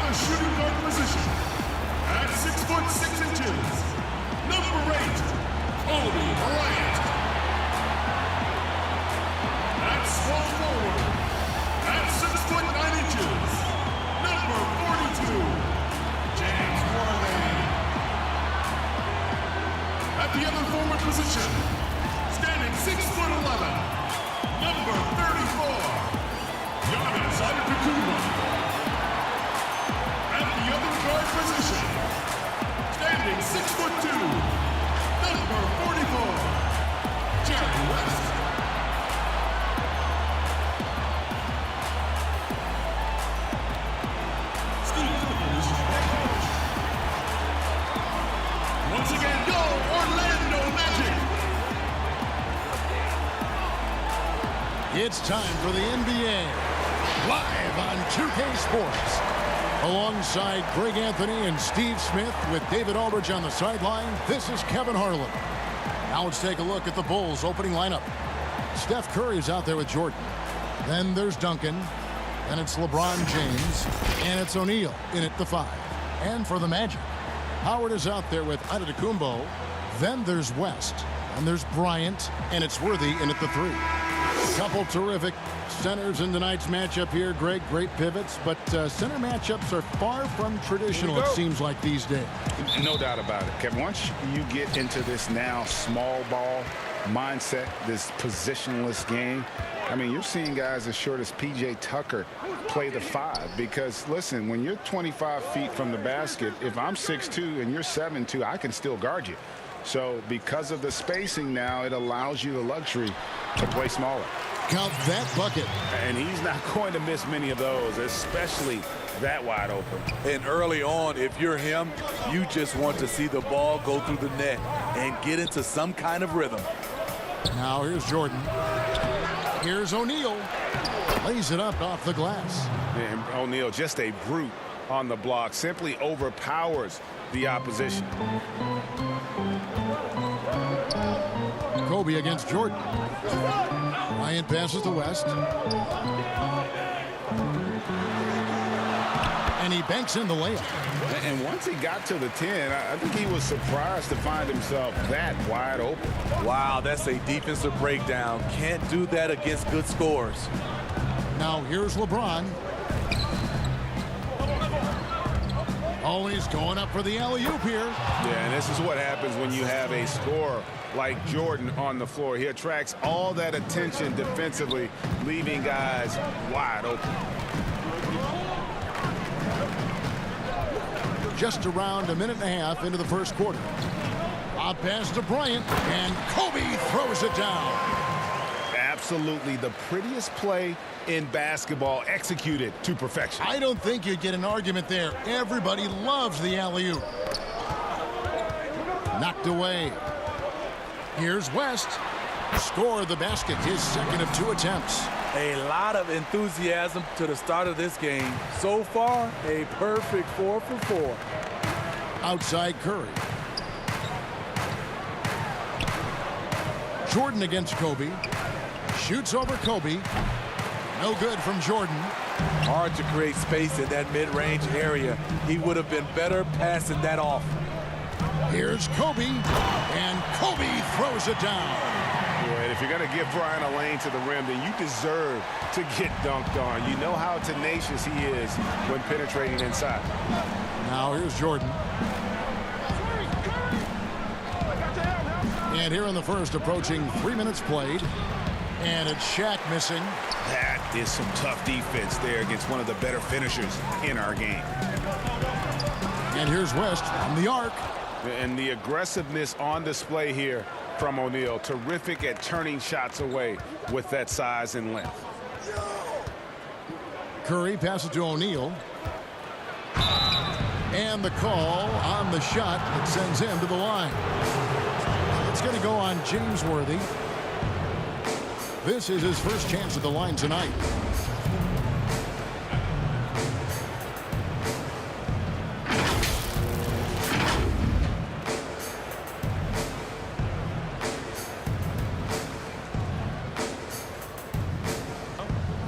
the shooting guard position, at 6'6". Number 8, Kobe Bryant. At small forward, at 6'9". Number 42, James Worthy. At the other forward position, standing 6'11", number 34, Giannis Antetokounmpo. At the other guard position, standing 6'2", number 44, Jerry West. Steve Clifford is head coach. Once again, go Orlando Magic! It's time for the NBA, live on 2K Sports. Alongside Greg Anthony and Steve Smith with David Aldridge on the sideline, this is Kevin Harlan. Now let's take a look at the Bulls' opening lineup. Steph Curry is out there with Jordan. Then there's Duncan. Then it's LeBron James. And it's O'Neal in at the 5. And for the Magic, Howard is out there with Antetokounmpo. Then there's West. And there's Bryant. And it's Worthy in at the 3. Couple terrific centers in tonight's matchup here, Greg. Great pivots, but center matchups are far from traditional, it seems like, these days. No doubt about it, Kevin. Once you get into this now small ball mindset, this positionless game, I mean, you're seeing guys as short as P.J. Tucker play the 5 because, listen, when you're 25 feet from the basket, if I'm 6'2" and you're 7'2", I can still guard you. So because of the spacing now, it allows you the luxury to play smaller. Count that bucket. And he's not going to miss many of those, especially that wide open. And early on, if you're him, you just want to see the ball go through the net and get into some kind of rhythm. Now here's Jordan. Here's O'Neal. Lays it up off the glass. And O'Neal, just a brute on the block, simply overpowers the opposition. Kobe against Jordan. Bryant passes to West. And he banks in the layup. And once he got to the 10, I think he was surprised to find himself that wide open. Wow, that's a defensive breakdown. Can't do that against good scores. Now here's LeBron. Always going up for the alley-oop here. Yeah, and this is what happens when you have a scorer like Jordan on the floor. He attracts all that attention defensively, leaving guys wide open. Just around a minute and a half into the first quarter. Lob pass to Bryant, and Kobe throws it down. Absolutely the prettiest play in basketball, executed to perfection. I don't think you'd get an argument there. Everybody loves the alley-oop. Knocked away. Here's West. Score the basket, his second of 2 attempts. A lot of enthusiasm to the start of this game. So far, a perfect 4 for 4. Outside Curry. Jordan against Kobe. Shoots over Kobe. No good from Jordan. Hard to create space in that mid-range area. He would have been better passing that off. Here's Kobe, and Kobe throws it down. Yeah, and if you're going to give Bryant a lane to the rim, then you deserve to get dunked on. You know how tenacious he is when penetrating inside. Now here's Jordan. And here in the first, approaching 3 minutes played. And it's Shaq missing. That is some tough defense there against one of the better finishers in our game. And here's West from the arc. And the aggressiveness on display here from O'Neal. Terrific at turning shots away with that size and length. Curry passes to O'Neal. And the call on the shot that sends him to the line. It's going to go on James Worthy. This is his first chance at the line tonight.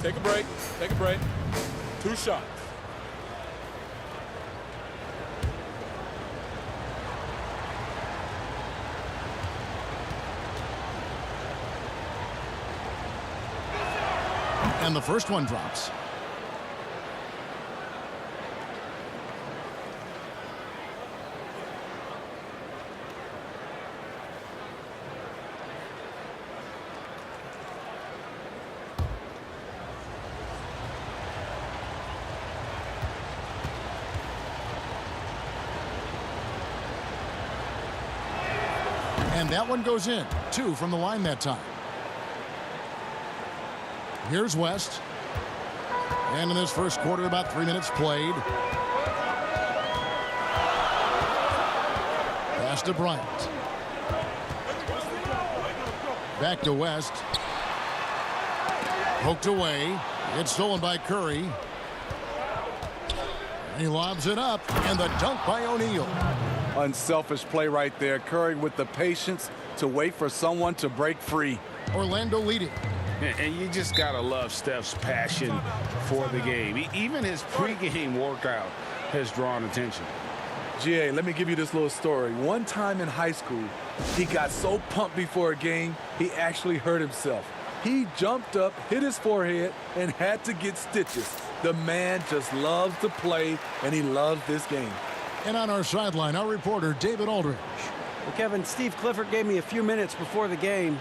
Take a break. Take a break. 2 shots. And the first one drops. And that one goes in. 2 from the line that time. Here's West. And in this first quarter, about 3 minutes played. Pass to Bryant. Back to West. Poked away. It's stolen by Curry. He lobs it up. And the dunk by O'Neal. Unselfish play right there. Curry with the patience to wait for someone to break free. Orlando leading. And you just got to love Steph's passion for the game. Even his pregame workout has drawn attention. GA, let me give you this little story. One time in high school, he got so pumped before a game, he actually hurt himself. He jumped up, hit his forehead, and had to get stitches. The man just loves to play, and he loves this game. And on our sideline, our reporter, David Aldridge. Well, Kevin, Steve Clifford gave me a few minutes before the game.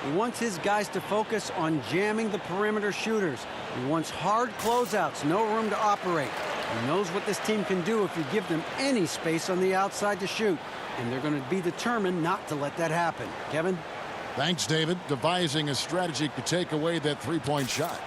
He wants his guys to focus on jamming the perimeter shooters. He wants hard closeouts, no room to operate. He knows what this team can do if you give them any space on the outside to shoot. And they're going to be determined not to let that happen. Kevin? Thanks, David. Devising a strategy to take away that three-point shot.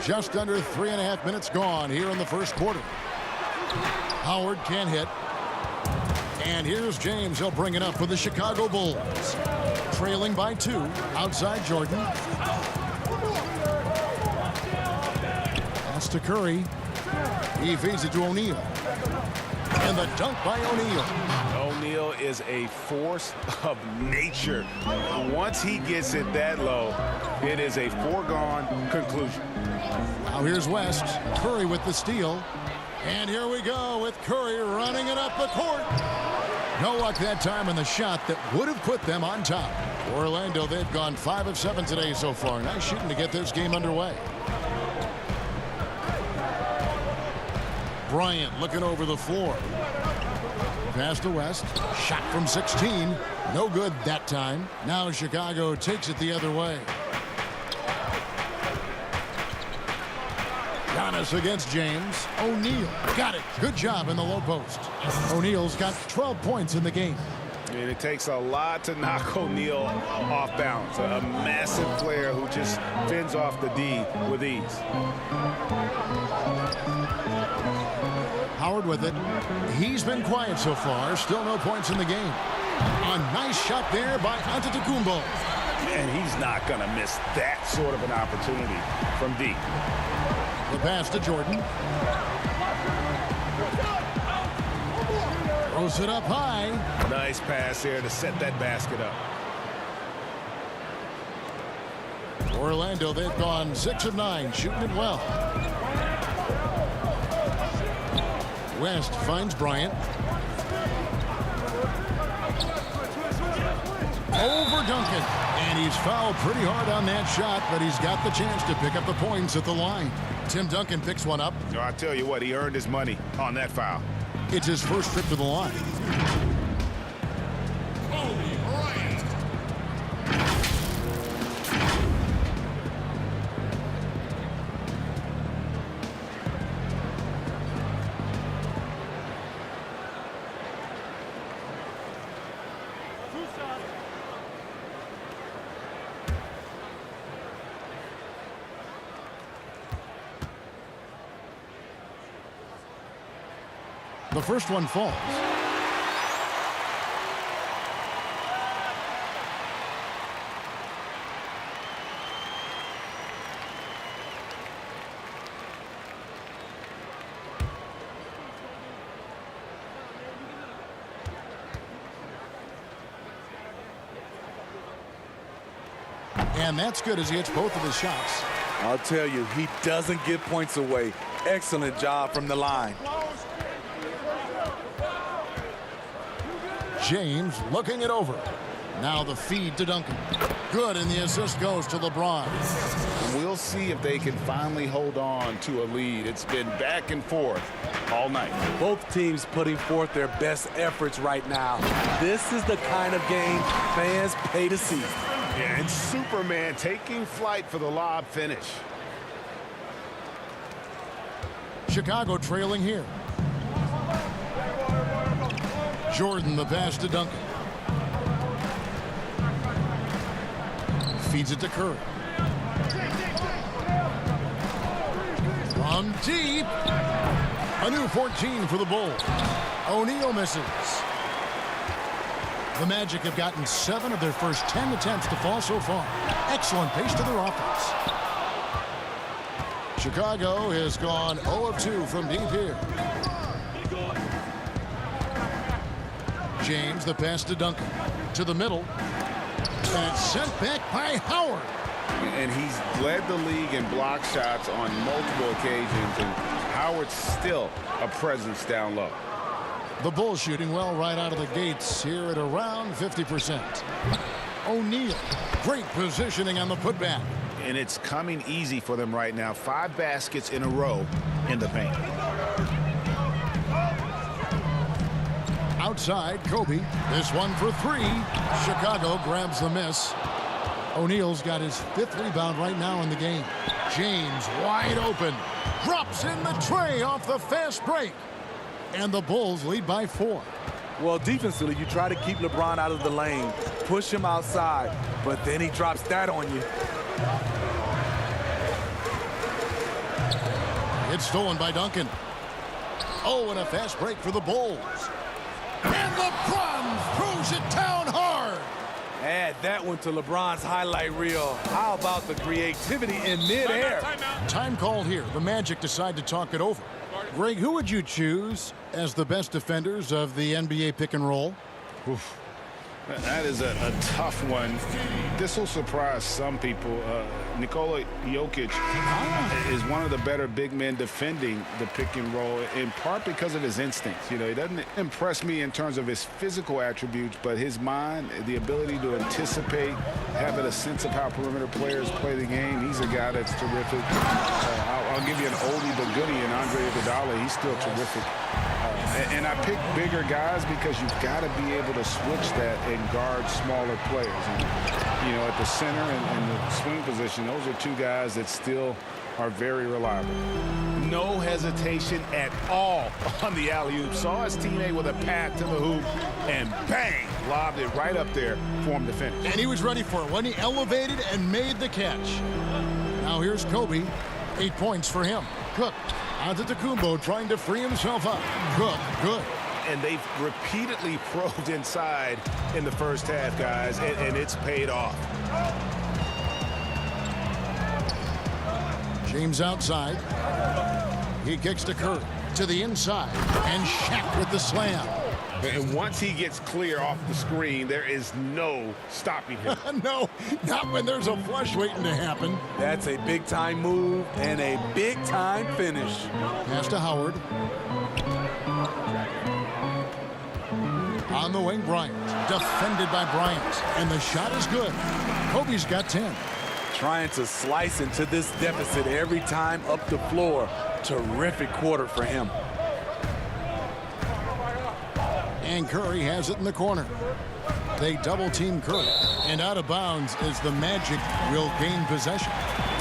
Just under 3.5 minutes gone here in the first quarter. Howard can't hit. And here's James. He'll bring it up for the Chicago Bulls. Trailing by 2. Outside Jordan. Pass to Curry. He feeds it to O'Neal. And the dunk by O'Neal. O'Neal is a force of nature. Once he gets it that low, it is a foregone conclusion. Now here's West. Curry with the steal. And here we go with Curry running it up the court. No luck that time in the shot that would have put them on top. Orlando, they've gone 5 of 7 today so far. Nice shooting to get this game underway. Bryant looking over the floor. Pass to West. Shot from 16. No good that time. Now Chicago takes it the other way. Giannis against James. O'Neal got it. Good job in the low post. O'Neal's got 12 points in the game. And it takes a lot to knock O'Neal off balance. A massive player who just fends off the D with ease. Howard with it. He's been quiet so far. Still no points in the game. A nice shot there by Antetokounmpo. And he's not going to miss that sort of an opportunity from deep. The pass to Jordan. Throws it up high. Nice pass here to set that basket up. Orlando, they've gone 6 of 9, shooting it well. West finds Bryant. Over Duncan. And he's fouled pretty hard on that shot, but he's got the chance to pick up the points at the line. Tim Duncan picks one up. Oh, I tell you what, he earned his money on that foul. It's his first trip to the line. The first one falls. And that's good as he hits both of his shots. I'll tell you, he doesn't give points away. Excellent job from the line. James looking it over. Now the feed to Duncan. Good, and the assist goes to LeBron. We'll see if they can finally hold on to a lead. It's been back and forth all night. Both teams putting forth their best efforts right now. This is the kind of game fans pay to see. Yeah, and Superman taking flight for the lob finish. Chicago trailing here. Jordan the pass to Duncan. Feeds it to Curry. From deep. A new 14 for the Bulls. O'Neal misses. The Magic have gotten 7 of their first 10 attempts to fall so far. Excellent pace to their offense. Chicago has gone 0 of 2 from deep here. James, the pass to Duncan. To the middle. And it's sent back by Howard. And he's led the league in block shots on multiple occasions, and Howard's still a presence down low. The Bulls shooting well right out of the gates here at around 50%. O'Neal, great positioning on the putback. And it's coming easy for them right now. 5 baskets in a row in the paint. Outside, Kobe. This one for 3. Chicago grabs the miss. O'Neal's got his 5th rebound right now in the game. James wide open. Drops in the tray off the fast break. And the Bulls lead by 4. Well, defensively, you try to keep LeBron out of the lane, push him outside, but then he drops that on you. It's stolen by Duncan. Oh, and a fast break for the Bulls. And LeBron throws it down hard. Add that one to LeBron's highlight reel. How about the creativity in midair? Time called here. The Magic decide to talk it over. Greg, who would you choose as the best defenders of the NBA pick and roll? Oof. That is a tough one. This will surprise some people. Nikola Jokic is one of the better big men defending the pick and roll, in part because of his instincts. You know, he doesn't impress me in terms of his physical attributes, but his mind, the ability to anticipate, having a sense of how perimeter players play the game. He's a guy that's terrific. I'll give you an oldie but goodie in Andre Iguodala. He's still terrific. And I pick bigger guys because you've got to be able to switch that and guard smaller players. And, you know, at the center and the swing position, those are 2 guys that still are very reliable. No hesitation at all on the alley-oop. Saw his teammate with a path to the hoop, and bang, lobbed it right up there for him to finish. And he was ready for it when he elevated and made the catch. Now here's Kobe. 8 points for him. Cook. Antetokounmpo trying to free himself up. Cook, good. And they've repeatedly probed inside in the first half, guys, and it's paid off. James outside. He kicks to Curry. To the inside. And Shaq with the slam. And once he gets clear off the screen, there is no stopping him. No, not when there's a flush waiting to happen. That's a big-time move and a big-time finish. Pass to Howard. On the wing, Bryant. Defended by Bryant. And the shot is good. Kobe's got 10. Trying to slice into this deficit every time up the floor. Terrific quarter for him. And Curry has it in the corner. They double-team Curry. And out of bounds as the Magic will gain possession.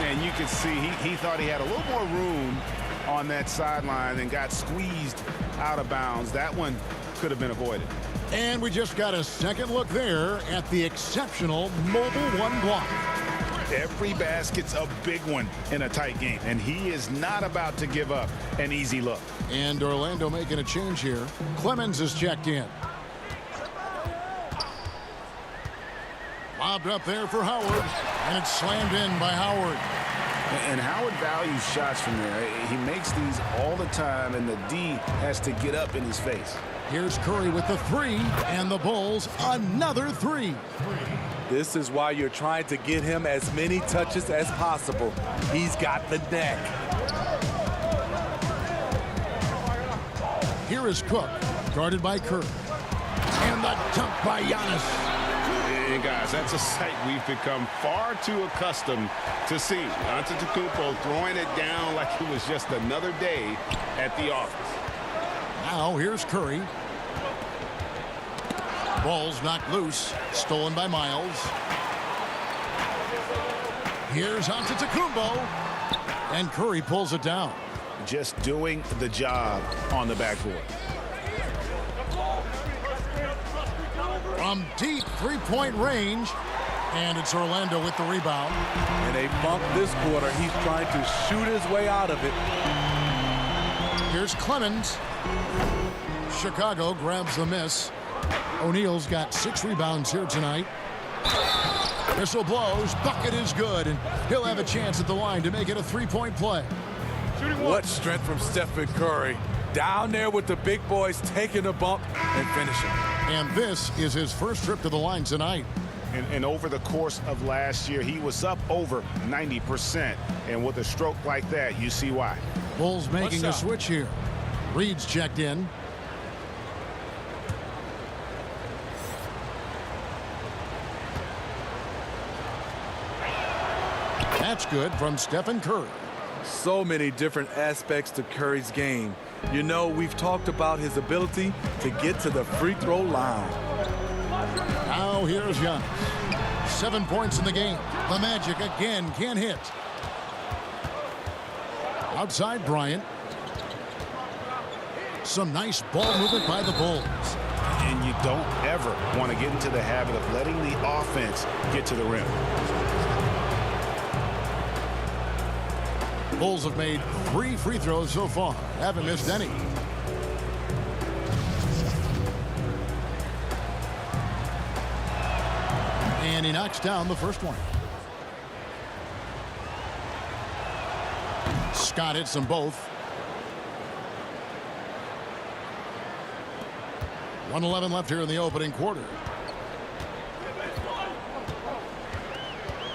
And you can see he thought he had a little more room on that sideline and got squeezed out of bounds. That one could have been avoided. And we just got a second look there at the exceptional Mobile One block. Every basket's a big one in a tight game, and he is not about to give up an easy look. And Orlando making a change here. Clemens is checked in. Lobbed up there for Howard, and it's slammed in by Howard. And Howard values shots from there. He makes these all the time, and the D has to get up in his face. Here's Curry with the 3, and the Bulls another 3. This is why you're trying to get him as many touches as possible. He's got the neck. Here is Cook, guarded by Curry. And the dunk by Giannis. And guys, that's a sight we've become far too accustomed to see. Antetokounmpo throwing it down like it was just another day at the office. Now here's Curry. Ball's knocked loose, stolen by Miles. Here's Antetokounmpo, and Curry pulls it down. Just doing the job on the backboard. From deep three-point range, and it's Orlando with the rebound. And they bump this quarter. He's trying to shoot his way out of it. Here's Clemens. Chicago grabs the miss. O'Neal's got 6 rebounds here tonight. Whistle blows, bucket is good, and he'll have a chance at the line to make it a 3-point play. What strength from Stephen Curry. Down there with the big boys, taking the bump and finishing. And this is his first trip to the line tonight. And over the course of last year, he was up over 90%. And with a stroke like that, you see why. Bulls making a switch here. Reed's checked in. That's good from Stephen Curry. So many different aspects to Curry's game. You know, we've talked about his ability to get to the free throw line. Now here's Giannis. 7 points in the game. The Magic again can't hit. Outside Bryant. Some nice ball movement by the Bulls. And you don't ever want to get into the habit of letting the offense get to the rim. Bulls have made 3 free throws so far. Haven't missed any. And he knocks down the first one. Scott hits them both. 1:11 left here in the opening quarter.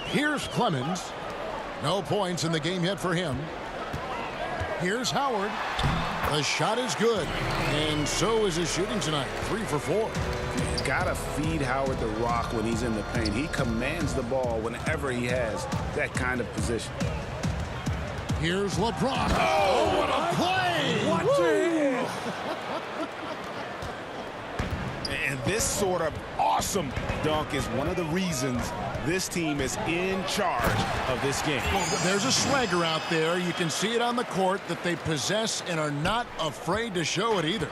Here's Clemens. No points in the game yet for him. Here's Howard. The shot is good, and so is his shooting tonight. 3 for 4. You gotta feed Howard the rock when he's in the paint. He commands the ball whenever he has that kind of position. Here's LeBron. Oh, what a play! Watch it! And this sort of awesome dunk is one of the reasons this team is in charge of this game. There's a swagger out there. You can see it on the court that they possess and are not afraid to show it either.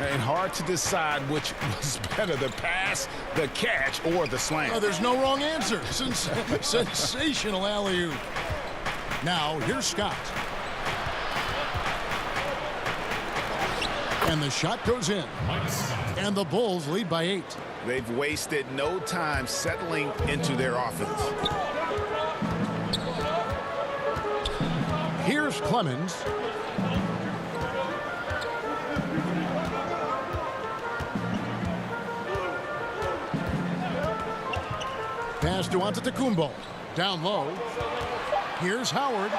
And hard to decide which was better, the pass, the catch, or the slam. Oh, there's no wrong answer. Sensational alley-oop. Now, here's Scott. And the shot goes in. And the Bulls lead by 8. They've wasted no time settling into their offense. Here's Clemens. Pass to Antetokounmpo. Down low. Here's Howard.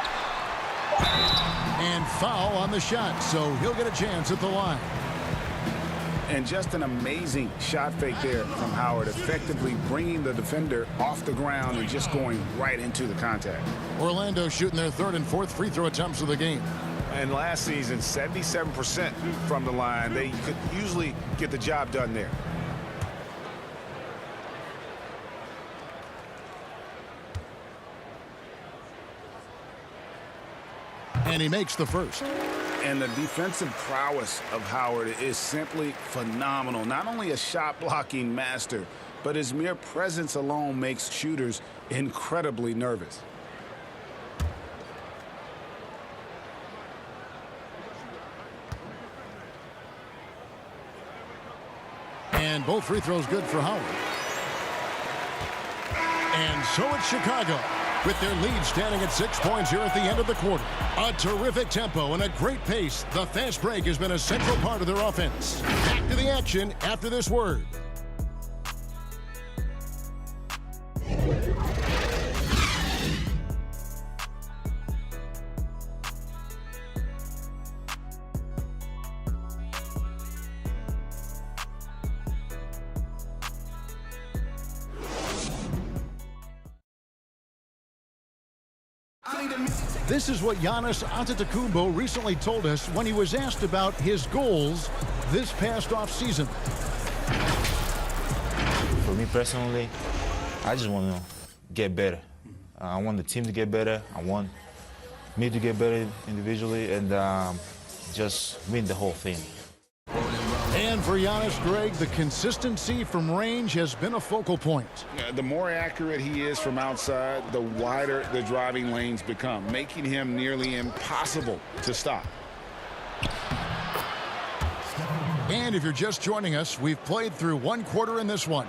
And foul on the shot, so he'll get a chance at the line. And just an amazing shot fake there from Howard, effectively bringing the defender off the ground and just going right into the contact. Orlando shooting their 3rd and 4th free throw attempts of the game. And last season, 77% from the line. They could usually get the job done there. And he makes the first. And the defensive prowess of Howard is simply phenomenal. Not only a shot-blocking master, but his mere presence alone makes shooters incredibly nervous. And both free throws good for Howard. And so it's Chicago, with their lead standing at 6 points here at the end of the quarter. A terrific tempo and a great pace. The fast break has been a central part of their offense. Back to the action after this word. This is what Giannis Antetokounmpo recently told us when he was asked about his goals this past offseason. For me personally, I just want to get better. I want the team to get better. I want me to get better individually and just win the whole thing. And for Giannis, Greg, the consistency from range has been a focal point. The more accurate he is from outside, the wider the driving lanes become, making him nearly impossible to stop. And if you're just joining us, we've played through one quarter in this one.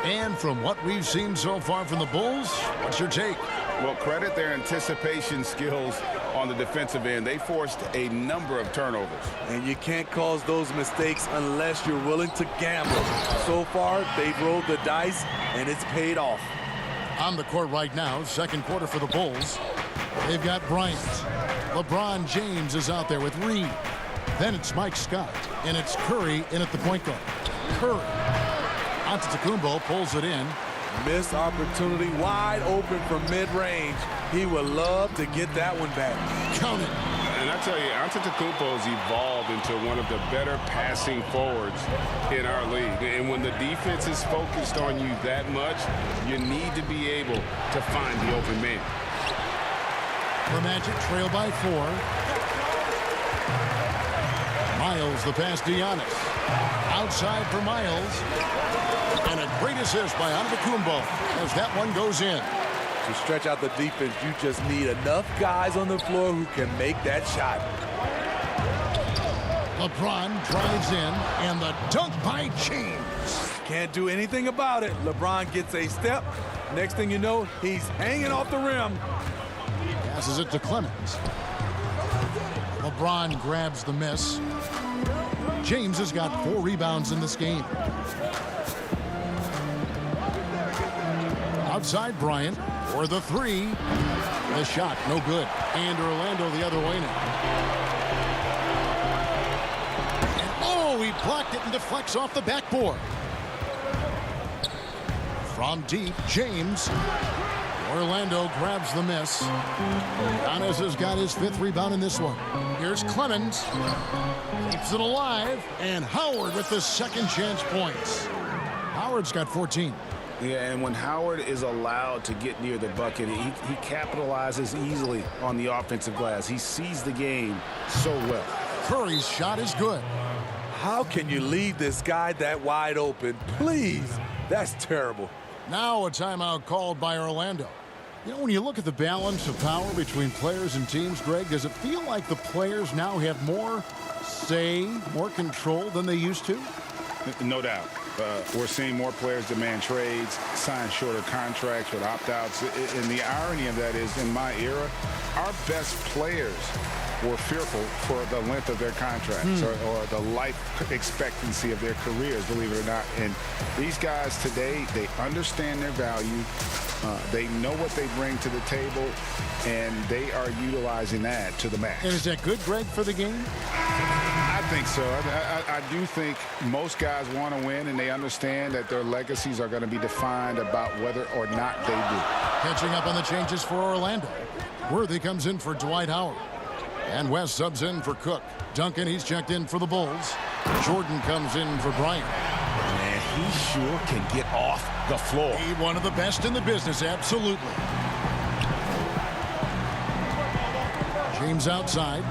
And from what we've seen so far from the Bulls, what's your take? Well, credit their anticipation skills on the defensive end. They forced a number of turnovers. And you can't cause those mistakes unless you're willing to gamble. So far, they've rolled the dice, and it's paid off. On the court right now, second quarter for the Bulls. They've got Bryant. LeBron James is out there with Reed. Then it's Mike Scott, and it's Curry in at the point guard. Curry. Antetokounmpo pulls it in. Missed opportunity, wide open from mid-range. He would love to get that one back. Count it. And I tell you, Antetokounmpo has evolved into one of the better passing forwards in our league. And when the defense is focused on you that much, you need to be able to find the open man. The Magic trail by 4. Miles the pass to Giannis. Outside for Miles. And a great assist by Antetokounmpo as that one goes in. To stretch out the defense, you just need enough guys on the floor who can make that shot. LeBron drives in, and the dunk by James. Can't do anything about it. LeBron gets a step. Next thing you know, he's hanging off the rim. Passes it to Clemens. LeBron grabs the miss. James has got 4 rebounds in this game. Outside Bryant for the 3. The shot, no good. And Orlando the other way now. And oh, he blocked it and deflects off the backboard. From deep, James. Orlando grabs the miss. Giannis has got his 5th rebound in this one. Here's Clemens. Keeps it alive. And Howard with the second chance points. Howard's got 14. Yeah, and when Howard is allowed to get near the bucket, he capitalizes easily on the offensive glass. He sees the game so well. Curry's shot is good. How can you leave this guy that wide open? Please, that's terrible. Now a timeout called by Orlando. You know, when you look at the balance of power between players and teams, Greg, does it feel like the players now have more say, more control than they used to? No doubt. We're seeing more players demand trades, sign shorter contracts with opt-outs. And the irony of that is, in my era, our best players were fearful for the length of their contracts or the life expectancy of their careers, believe it or not. And these guys today, they understand their value. They know what they bring to the table, and they are utilizing that to the max. And is that good, Greg, for the game? I think so. I do think most guys want to win, and they understand that their legacies are going to be defined about whether or not they do. Catching up on the changes for Orlando. Worthy comes in for Dwight Howard. And West subs in for Cook. Duncan, he's checked in for the Bulls. Jordan comes in for Bryant. Man, he sure can get off the floor. He one of the best in the business, absolutely. James outside.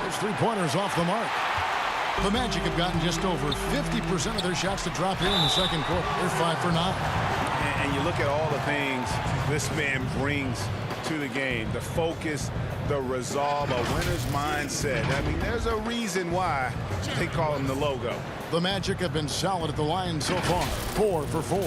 His 3-pointers off the mark. The Magic have gotten just over 50% of their shots to drop here in the second quarter. They're 5 for 9. And you look at all the things this man brings to the game. The focus, the resolve, a winner's mindset. I mean, there's a reason why they call him the logo. The Magic have been solid at the line so far. 4 for 4.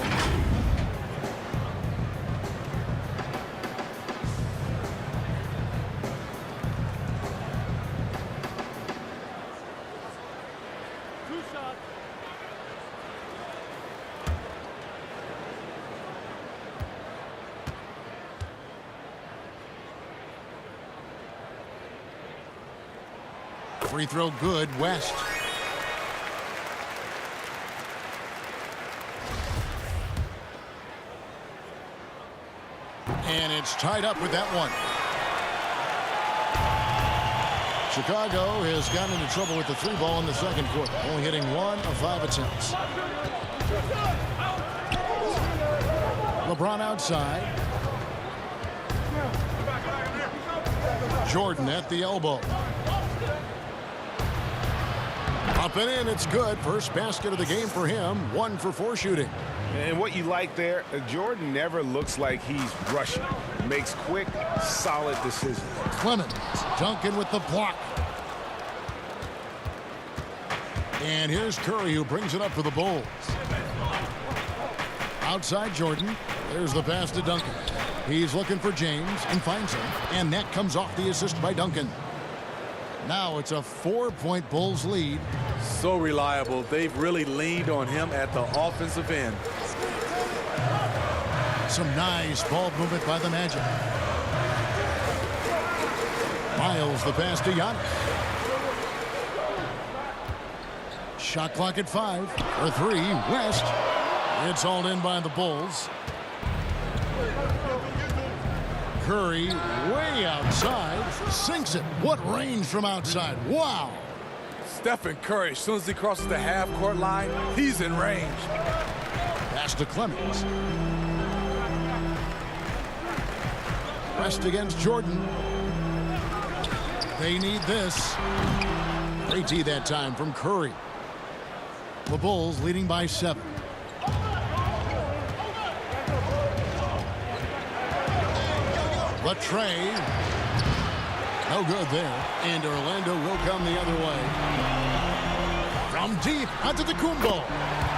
Free throw good, West. And it's tied up with that one. Chicago has gotten into trouble with the 3 ball in the second quarter, only hitting 1 of 5 attempts. LeBron outside. Jordan at the elbow. Up and in, it's good. First basket of the game for him. 1 for 4 shooting. And what you like there, Jordan never looks like he's rushing. Makes quick, solid decisions. Clemens, Duncan with the block. And here's Curry, who brings it up for the Bulls. Outside Jordan. There's the pass to Duncan. He's looking for James and finds him. And that comes off the assist by Duncan. Now it's a 4-point Bulls lead. So reliable. They've really leaned on him at the offensive end. Some nice ball movement by the Magic. Miles the pass to Giannis. Shot clock at 5 for 3. West. It's hauled in by the Bulls. Curry way outside. Sinks it. What range from outside. Wow. Stephen Curry, as soon as he crosses the half-court line, he's in range. Pass to Clemens. West against Jordan. They need this. Great D that time from Curry. The Bulls leading by 7. Latrey. No good there. And Orlando will come the other way. From deep, Antetokounmpo.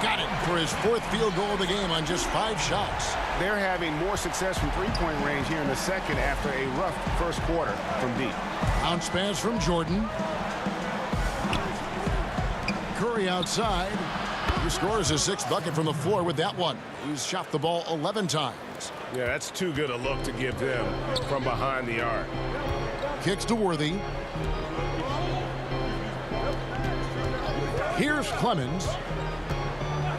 Got it for his 4th field goal of the game on just 5 shots. They're having more success from three-point range here in the second after a rough first quarter from deep. Bounce pass from Jordan. Curry outside. He scores his 6th bucket from the floor with that one. He's shot the ball 11 times. Yeah, that's too good a look to give them from behind the arc. Kicks to Worthy. Here's Clemens.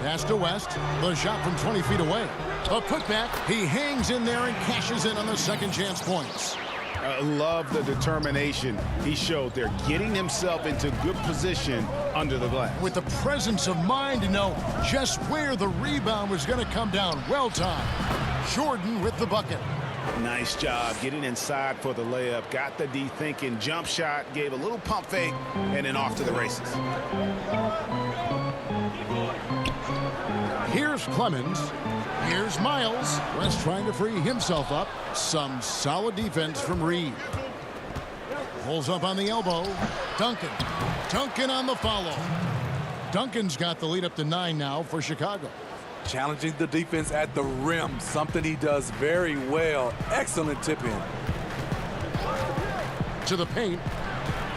Pass to West. The shot from 20 feet away. A putback. He hangs in there and cashes in on the second chance points. I love the determination he showed there, getting himself into good position under the glass. With the presence of mind to know just where the rebound was going to come down. Well timed. Jordan with the bucket. Nice job getting inside for the layup. Got the D thinking. Jump shot. Gave a little pump fake. And then off to the races. Here's Clemens. Here's Miles. West trying to free himself up. Some solid defense from Reed. Pulls up on the elbow. Duncan. Duncan on the follow. Duncan's got the lead up to 9 now for Chicago. Challenging the defense at the rim, something he does very well. Excellent tip-in. To the paint.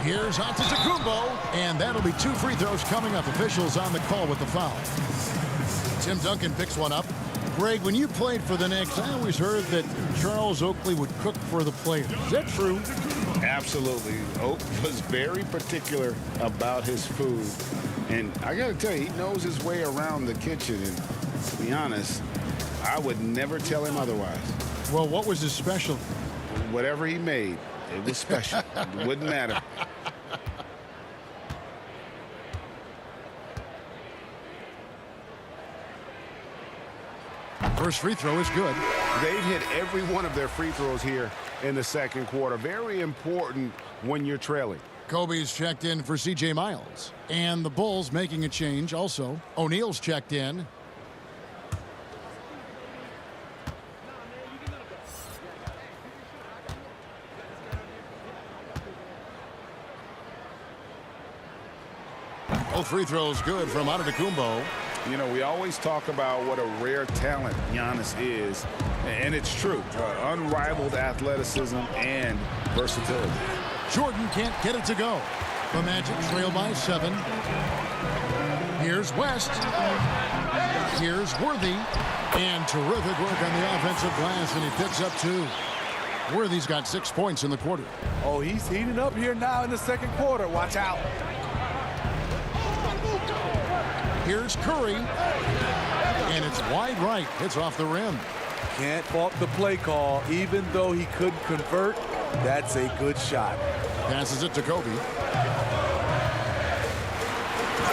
Here's Antetokounmpo, and that'll be 2 free throws coming up. Officials on the call with the foul. Tim Duncan picks one up. Greg, when you played for the Knicks, I always heard that Charles Oakley would cook for the players. Is that true? Absolutely. Oak was very particular about his food. And I got to tell you, he knows his way around the kitchen. And to be honest, I would never tell him otherwise. Well, what was his special? Whatever he made, it was special. It wouldn't matter. First free throw is good. They've hit every one of their free throws here in the second quarter. Very important when you're trailing. Kobe's checked in for C.J. Miles. And the Bulls making a change also. O'Neal's checked in. Both free throws good from Antetokounmpo. You know, we always talk about what a rare talent Giannis is, and it's true. Unrivaled athleticism and versatility. Jordan can't get it to go. The Magic trail by 7. Here's West. Here's Worthy. And terrific work on the offensive glass, and he picks up 2. Worthy's got 6 points in the quarter. Oh, he's heating up here now in the second quarter. Watch out. Here's Curry. And it's wide right. It's off the rim. Can't fault the play call. Even though he couldn't convert, that's a good shot. Passes it to Kobe.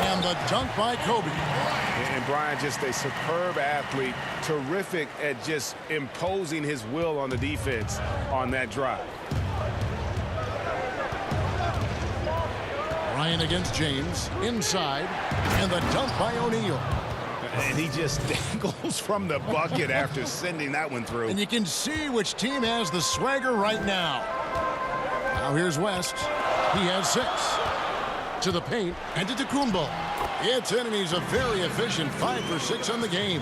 And the dunk by Kobe. And Bryant, just a superb athlete, terrific at just imposing his will on the defense on that drive. Bryant against James, inside, and the dunk by O'Neal. And he just dangles from the bucket after sending that one through. And you can see which team has the swagger right now. Now here's West. He has 6. To the paint, and to Tacumbo. It's in, and he's a very efficient 5 for 6 on the game.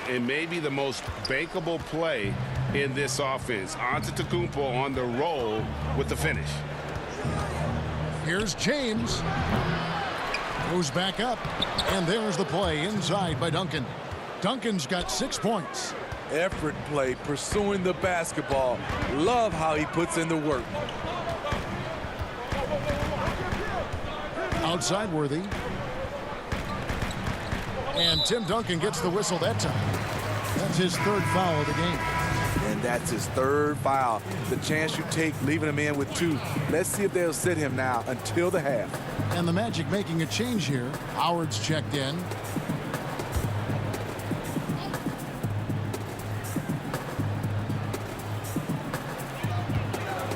And maybe the most bankable play in this offense. Antetokounmpo on the roll with the finish. Here's James. Goes back up. And there's the play inside by Duncan. Duncan's got 6 points. Effort play, pursuing the basketball. Love how he puts in the work. Outside Worthy. And Tim Duncan gets the whistle that time. That's his 3rd foul of the game. And that's his 3rd foul. The chance you take leaving him in with 2. Let's see if they'll sit him now until the half. And the Magic making a change here. Howard's checked in.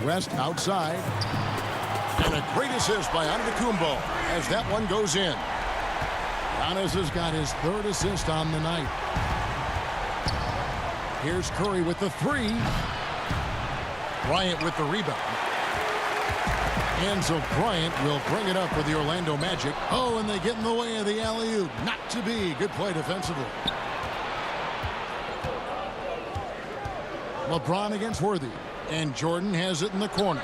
West outside. And a great assist by Antetokounmpo as that one goes in. Giannis has got his 3rd assist on the night. Here's Curry with the 3. Bryant with the rebound. And so Bryant will bring it up for the Orlando Magic. Oh, and they get in the way of the alley-oop. Not to be. Good play defensively. LeBron against Worthy. And Jordan has it in the corner.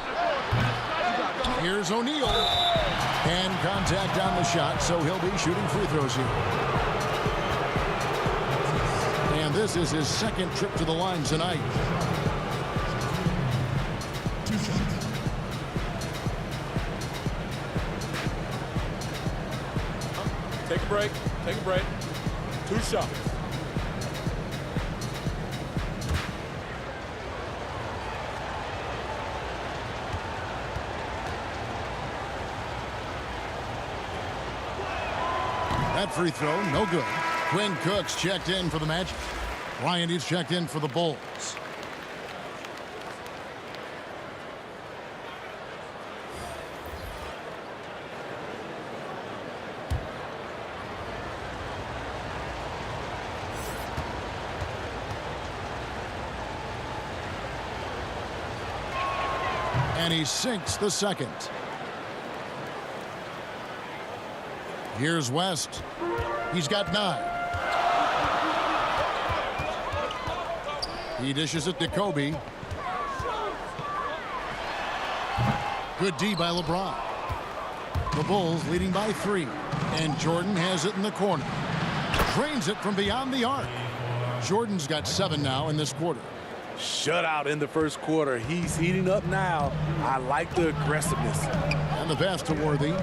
Here's O'Neal. And contact on the shot, so he'll be shooting free throws here. And this is his 2nd trip to the line tonight. Take a break. Take a break. 2 shots. That free throw, no good. Quinn Cook's checked in for the Magic. Bryant is checked in for the Bulls. And he sinks the 2nd. Here's West. He's got 9. He dishes it to Kobe. Good D by LeBron. The Bulls leading by 3. And Jordan has it in the corner. Drains it from beyond the arc. Jordan's got 7 now in this quarter. Shutout in the 1st quarter. He's heating up now. I like the aggressiveness. And the pass to Worthy.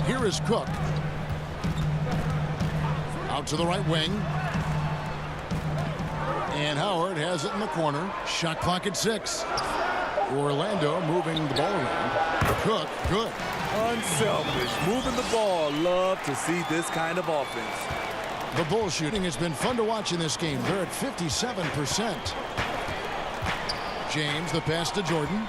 Here is Cook. Out to the right wing. And Howard has it in the corner. Shot clock at 6. Orlando moving the ball around. Cook, good. Unselfish, moving the ball. Love to see this kind of offense. The Bulls shooting has been fun to watch in this game. They're at 57%. James, the pass to Jordan.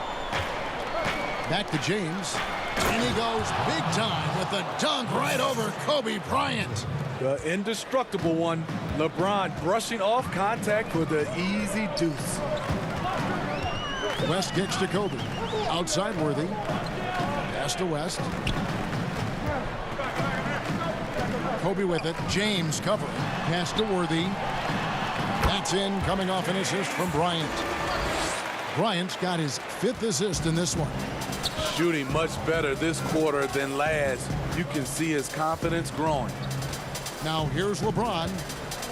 Back to James. And he goes big time with the dunk right over Kobe Bryant. The indestructible one. LeBron brushing off contact for the easy deuce. West kicks to Kobe. Outside Worthy. Pass to West. Kobe with it. James covering. Pass to Worthy. That's in, coming off an assist from Bryant. Bryant's got his 5th assist in this one. Shooting much better this quarter than last. You can see his confidence growing. Now here's LeBron.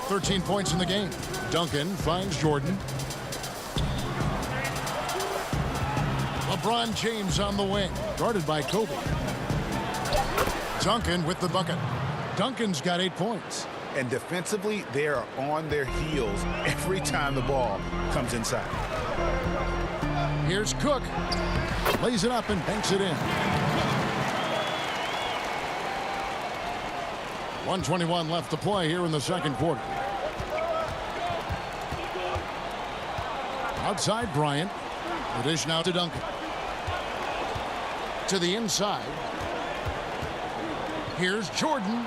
13 points in the game. Duncan finds Jordan. LeBron James on the wing. Guarded by Kobe. Duncan with the bucket. Duncan's got 8 points. And defensively, they are on their heels every time the ball comes inside. Here's Cook. Lays it up and banks it in. 1:21 left to play here in the second quarter. Outside Bryant. The dish now to Duncan. To the inside. Here's Jordan.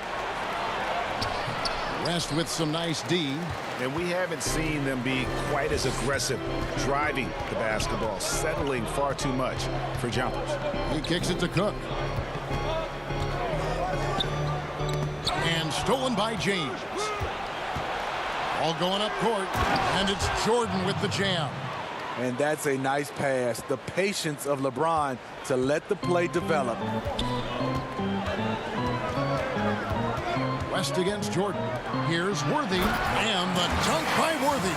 West with some nice D. And we haven't seen them be quite as aggressive driving the basketball, settling far too much for jumpers. He kicks it to Cook. And stolen by James. All going up court. And it's Jordan with the jam. And that's a nice pass. The patience of LeBron to let the play develop. West against Jordan. Here's Worthy. And the dunk by Worthy.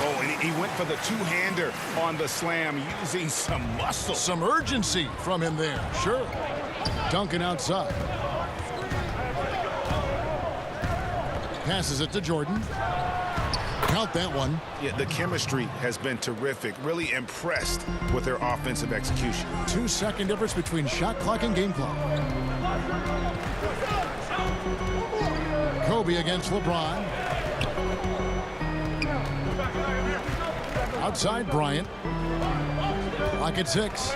Oh, and he went for the two-hander on the slam, using some muscle. Some urgency from him there. Sure. Duncan outside. Passes it to Jordan. Count that one. Yeah, the chemistry has been terrific. Really impressed with their offensive execution. 2-second difference between shot clock and game clock. Kobe against LeBron. Outside Bryant. Clock at 6.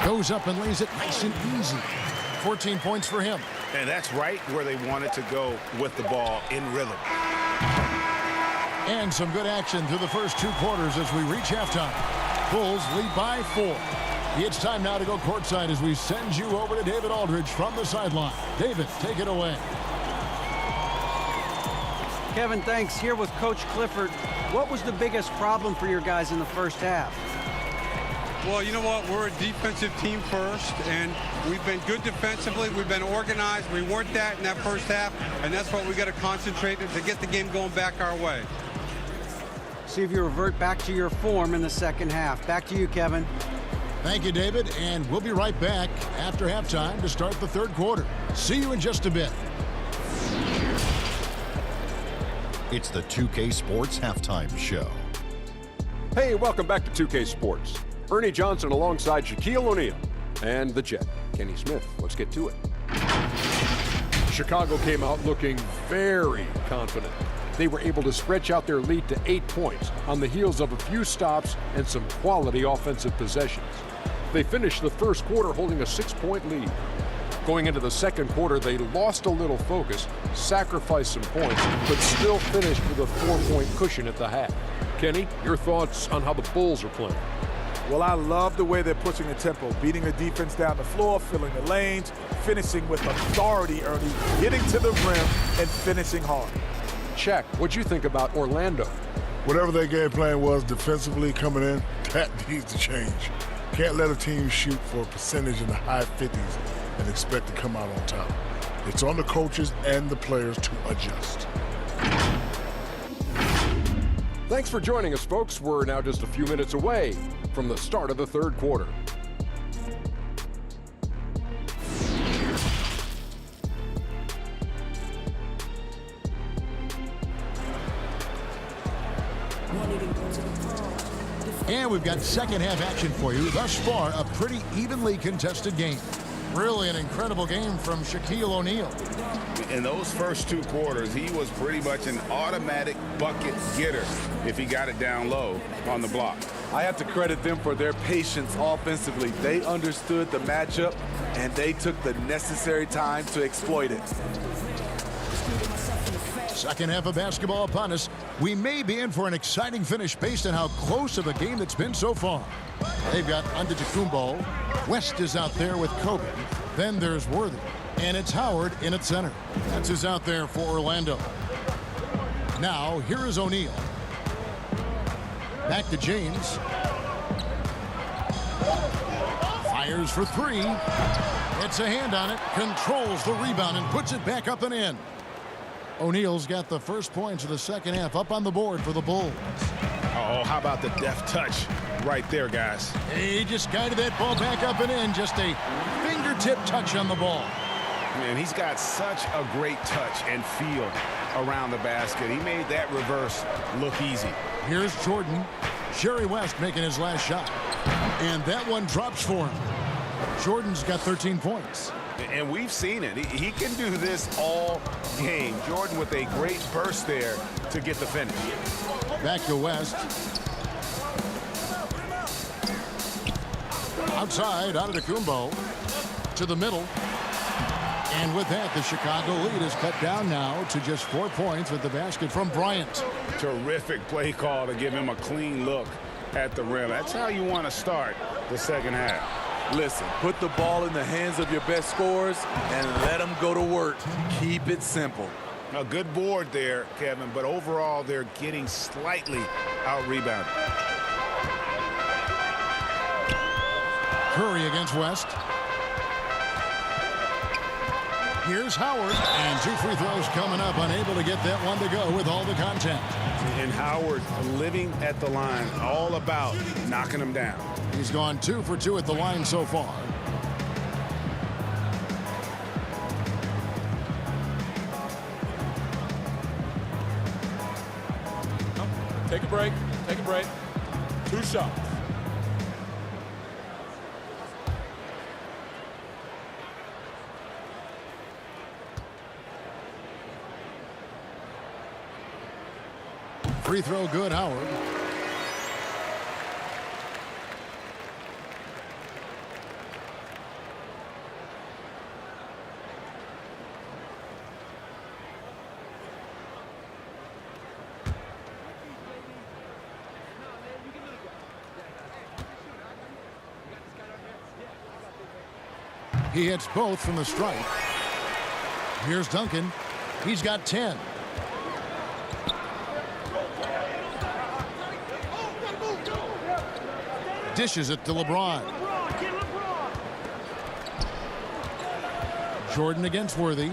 Goes up and lays it nice and easy. 14 points for him. And that's right where they wanted to go with the ball, in rhythm. And some good action through the first 2 quarters as we reach halftime. Bulls lead by 4. It's time now to go courtside as we send you over to David Aldridge from the sideline. David, take it away. Kevin, thanks. Here with Coach Clifford. What was the biggest problem for your guys in the first half? Well, you know what? We're a defensive team first, and we've been good defensively. We've been organized. We weren't that in that first half, and that's what we got to concentrate to get the game going back our way. See if you revert back to your form in the second half. Back to you, Kevin. Thank you, David, and we'll be right back after halftime to start the third quarter. See you in just a bit. It's the 2K Sports Halftime Show. Hey, welcome back to 2K Sports. Ernie Johnson alongside Shaquille O'Neal and the Jet, Kenny Smith. Let's get to it. Chicago came out looking very confident. They were able to stretch out their lead to 8 points on the heels of a few stops and some quality offensive possessions. They finished the first quarter holding a 6-point lead. Going into the second quarter, they lost a little focus, sacrificed some points, but still finished with a 4-point cushion at the half. Kenny, your thoughts on how the Bulls are playing? Well, I love the way they're pushing the tempo, beating the defense down the floor, filling the lanes, finishing with authority, Ernie, getting to the rim and finishing hard. Check. What'd you think about Orlando? Whatever their game plan was defensively coming in, that needs to change. Can't let a team shoot for a percentage in the high 50s and expect to come out on top. It's on the coaches and the players to adjust. Thanks for joining us, folks. We're now just a few minutes away from the start of the third quarter. And we've got second half action for you. Thus far, a pretty evenly contested game. Really an incredible game from Shaquille O'Neal. In those first 2 quarters, he was pretty much an automatic bucket getter if he got it down low on the block. I have to credit them for their patience offensively. They understood the matchup, and they took the necessary time to exploit it. Second half of basketball upon us. We may be in for an exciting finish based on how close of a game it's been so far. They've got Antetokounmpo. West is out there with Kobe. Then there's Worthy. And it's Howard in at center. That's who's out there for Orlando. Now, here is O'Neal. Back to James. Fires for 3. Gets a hand on it. Controls the rebound and puts it back up and in. O'Neal's got the first points of the second half up on the board for the Bulls. Oh, how about the deft touch right there, guys? He just guided that ball back up and in. Just a finger fingertip touch on the ball. Man, he's got such a great touch and feel around the basket. He made that reverse look easy. Here's Jordan. Jerry West making his last shot. And that one drops for him. Jordan's got 13 points. And we've seen it. He can do this all game. Jordan with a great burst there to get the finish. Back to West. Outside, Antetokounmpo to the middle. And with that, the Chicago lead is cut down now to just 4 points with the basket from Bryant. Terrific play call to give him a clean look at the rim. That's how you want to start the second half. Listen, put the ball in the hands of your best scorers and let them go to work. Keep it simple. A good board there, Kevin, but overall they're getting slightly out-rebounded. Curry against West. Here's Howard, and 2 free throws coming up, unable to get that one to go with all the contact. And Howard living at the line, all about knocking him down. He's gone 2 for 2 at the line so far. Take a break. Take a break. 2 shots. Free throw good, Howard. He hits both from the stripe. Here's Duncan. He's got 10. Dishes it to LeBron. Jordan against Worthy.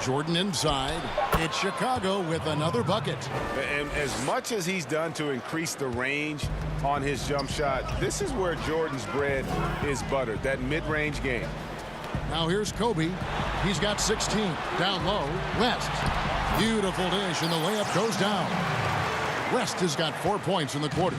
Jordan inside. It's Chicago with another bucket. And as much as he's done to increase the range on his jump shot, this is where Jordan's bread is buttered, that mid-range game. Now here's Kobe. He's got 16. Down low, West. Beautiful dish, and the layup goes down. West has got 4 points in the quarter.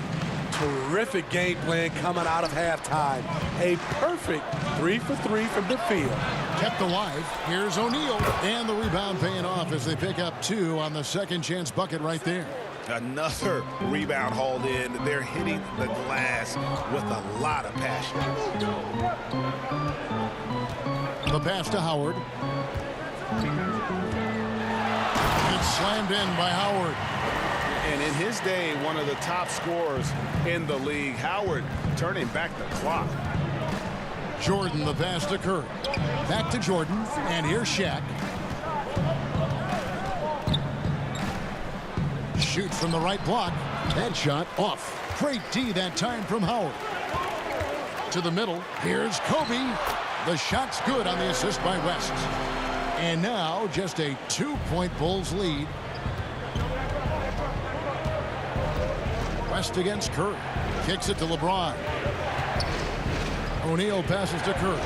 Terrific game plan coming out of halftime. A perfect 3 for 3 from the field. Kept alive. Here's O'Neal. And the rebound paying off as they pick up 2 on the second chance bucket right there. Another rebound hauled in. They're hitting the glass with a lot of passion. The pass to Howard. It's slammed in by Howard. And in his day, one of the top scorers in the league. Howard turning back the clock. Jordan, the pass to Curry. Back to Jordan, and here's Shaq. Shoots from the right block. That shot off. Great D that time from Howard. To the middle, here's Kobe. The shot's good on the assist by West. And now just a 2-point Bulls lead. West against Curry. Kicks it to LeBron. O'Neal passes to Curry.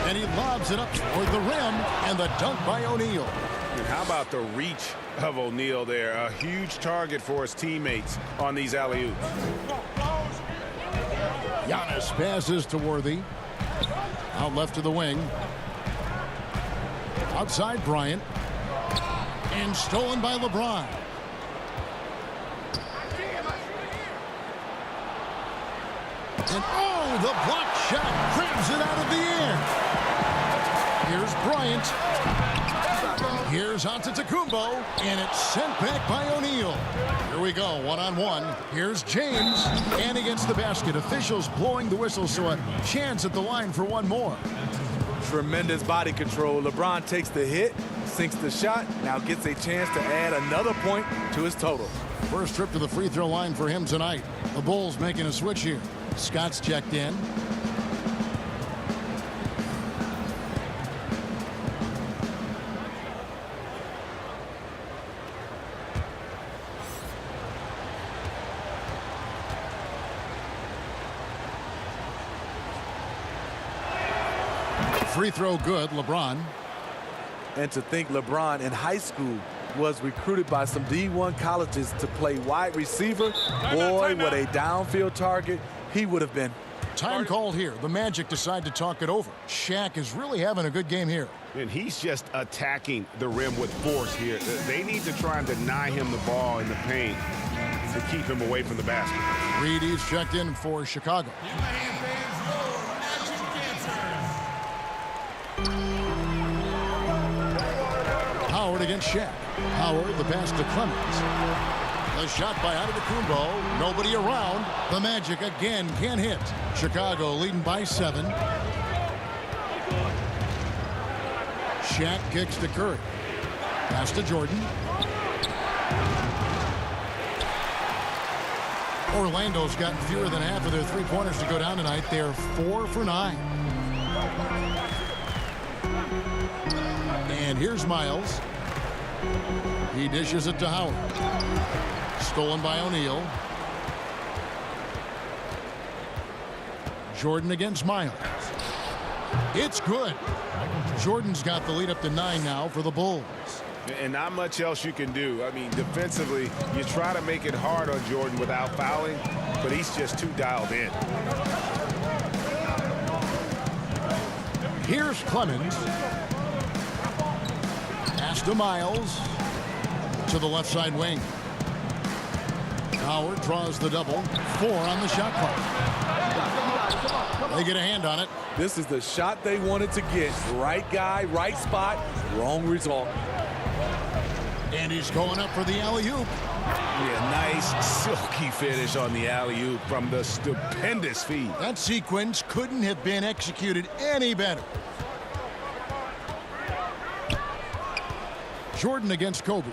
And he lobs it up toward the rim. And the dunk by O'Neal. And how about the reach of O'Neal there? A huge target for his teammates on these alley-oops. Giannis passes to Worthy. Out left to the wing. Outside Bryant. And stolen by LeBron. And oh, the block shot grabs it out of the air. Here's Bryant. Here's Antetokounmpo, and it's sent back by O'Neal. Here we go, one-on-one. Here's James, and he gets the basket. Officials blowing the whistle, so a chance at the line for one more. Tremendous body control. LeBron takes the hit, sinks the shot, now gets a chance to add another point to his total. First trip to the free throw line for him tonight. The Bulls making a switch here. Scott's checked in. Free throw good, LeBron. And to think LeBron in high school was recruited by some D1 colleges to play wide receiver. Boy, what a downfield target he would have been. Time called here. The Magic decide to talk it over. Shaq is really having a good game here. And he's just attacking the rim with force here. They need to try and deny him the ball in the paint to keep him away from the basket. Reed, he's checked in for Chicago. Howard against Shaq. Howard, the pass to Clemens. The shot by Antetokounmpo. Nobody around. The Magic again can't hit. Chicago leading by 7. Shaq kicks to Curry. Pass to Jordan. Orlando's gotten fewer than half of their three-pointers to go down tonight. They're 4 for 9. And here's Miles. He dishes it to Howard. Stolen by O'Neal. Jordan against Miles. It's good. Jordan's got the lead up to 9 now for the Bulls. And not much else you can do. I mean, defensively, you try to make it hard on Jordan without fouling, but he's just too dialed in. Here's Clemens. Pass to Miles. To the left side wing. Howard draws the double. 4 on the shot clock. They get a hand on it. This is the shot they wanted to get. Right guy, right spot, wrong result. And he's going up for the alley-oop. Yeah, nice silky finish on the alley-oop from the stupendous feed. That sequence couldn't have been executed any better. Jordan against Kobe.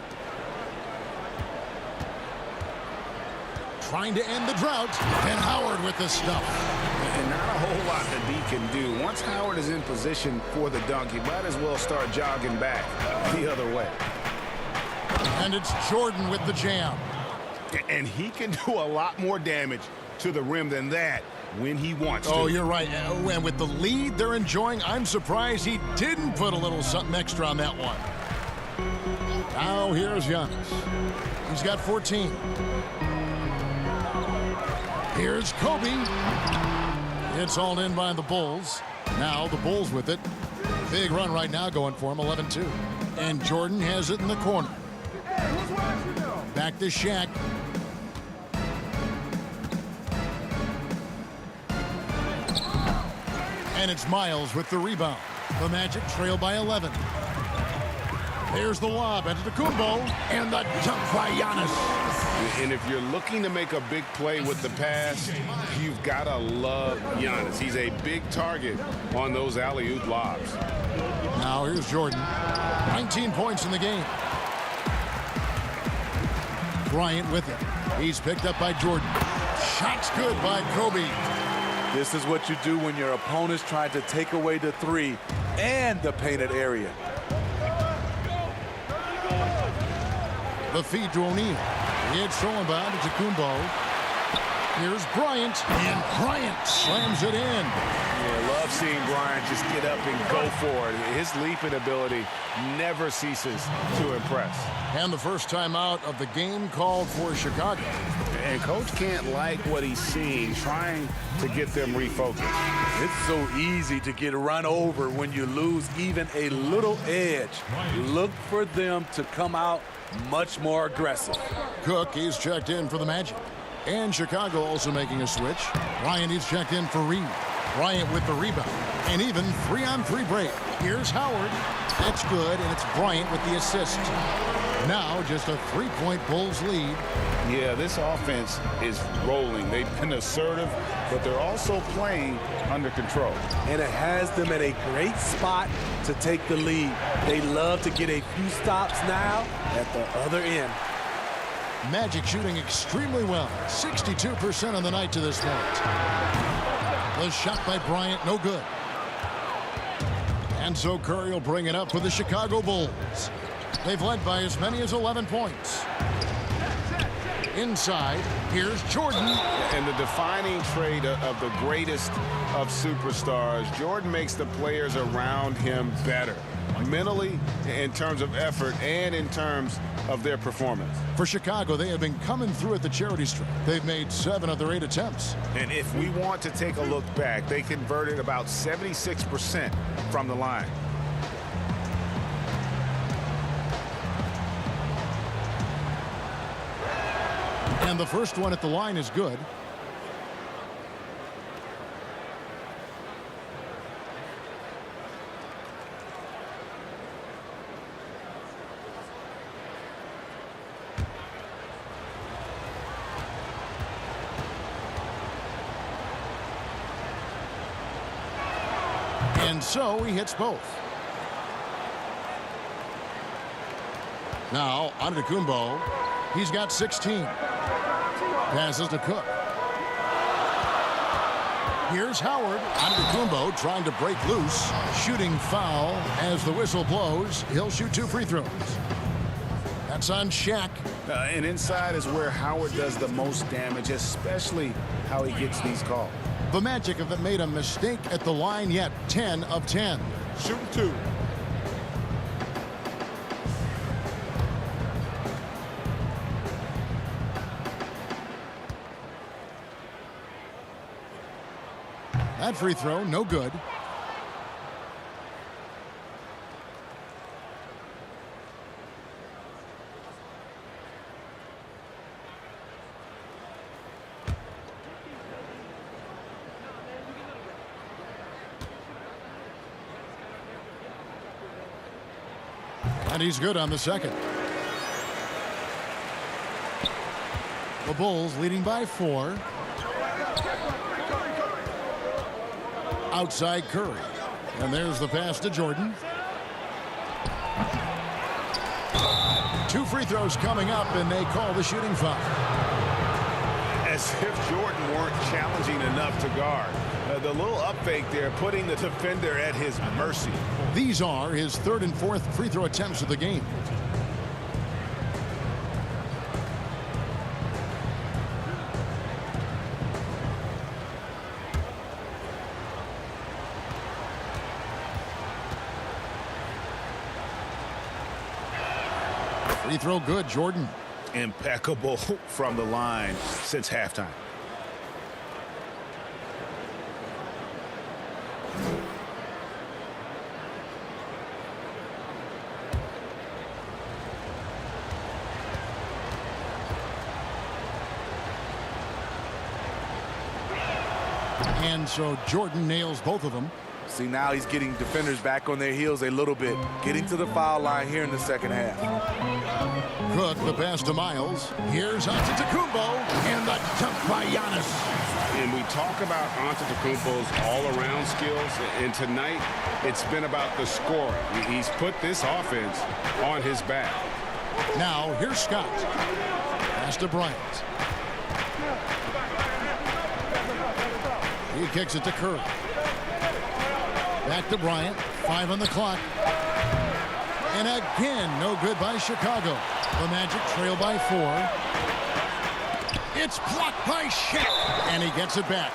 Trying to end the drought. And Howard with the stuff. And not a whole lot that D can do. Once Howard is in position for the dunk, he might as well start jogging back the other way. And it's Jordan with the jam. And he can do a lot more damage to the rim than that when he wants to. Oh, you're right. And with the lead they're enjoying, I'm surprised he didn't put a little something extra on that one. Now here's Giannis. He's got 14. Here's Kobe. It's hauled in by the Bulls. Now the Bulls with it. Big run right now going for him, 11-2. And Jordan has it in the corner. Back to Shaq. And it's Miles with the rebound. The Magic trail by 11. There's the lob into Antetokounmpo, and the dunk by Giannis. And if you're looking to make a big play with the pass, you've got to love Giannis. He's a big target on those alley-oop lobs. Now here's Jordan. 19 points in the game. Bryant with it. He's picked up by Jordan. Shot's good by Kobe. This is what you do when your opponent's trying to take away the 3 and the painted area. The feed to O'Neal. It's thrown by Antetokounmpo. Here's Bryant. And Bryant slams it in. Yeah, love seeing Bryant just get up and go for it. His leaping ability never ceases to impress. And the first time out of the game called for Chicago. And Coach can't like what he's seeing, trying to get them refocused. It's so easy to get run over when you lose even a little edge. Look for them to come out much more aggressive. Cook, he's checked in for the Magic. And Chicago also making a switch. Bryant, he's checked in for Reed. Bryant with the rebound. And even 3-on-3 break. Here's Howard. That's good, and it's Bryant with the assist. Now just a 3-point Bulls lead. Yeah, this offense is rolling. They've been assertive, but they're also playing under control. And it has them in a great spot to take the lead. They love to get a few stops now at the other end. Magic shooting extremely well. 62% on the night to this point. The shot by Bryant, no good. And so Curry will bring it up for the Chicago Bulls. They've led by as many as 11 points. Inside, here's Jordan. And the defining trait of the greatest of superstars, Jordan makes the players around him better, mentally, in terms of effort, and in terms of their performance. For Chicago, they have been coming through at the charity stripe. They've made 7 of their 8 attempts. And if we want to take a look back, they converted about 76% from the line. And the first one at the line is good. And so he hits both. Now, Antetokounmpo. He's got 16. Passes to Cook. Here's Howard. Antetokounmpo trying to break loose. Shooting foul as the whistle blows. He'll shoot 2 free throws. That's on Shaq. And inside is where Howard does the most damage, especially how he gets these calls. The Magic haven't made a mistake at the line yet. 10 of 10. Shooting 2. That free throw, no good. And he's good on the second. The Bulls leading by 4. Outside Curry. And there's the pass to Jordan. 2 free throws coming up, and they call the shooting foul. As if Jordan weren't challenging enough to guard. The little up fake there, putting the defender at his mercy. These are his 3rd and 4th free throw attempts of the game. Free throw good, Jordan. Impeccable from the line since halftime. And so Jordan nails both of them. See, now he's getting defenders back on their heels a little bit, getting to the foul line here in the second half. Cook, the pass to Miles. Here's Antetokounmpo, and the dunk by Giannis. And we talk about Antetokounmpo's all-around skills, and tonight it's been about the scoring. He's put this offense on his back. Now, here's Scott. Pass to Bryant. He kicks it to Curry. Back to Bryant. 5 on the clock. And again, no good by Chicago. The Magic trail by 4. It's blocked by Shaq. And he gets it back.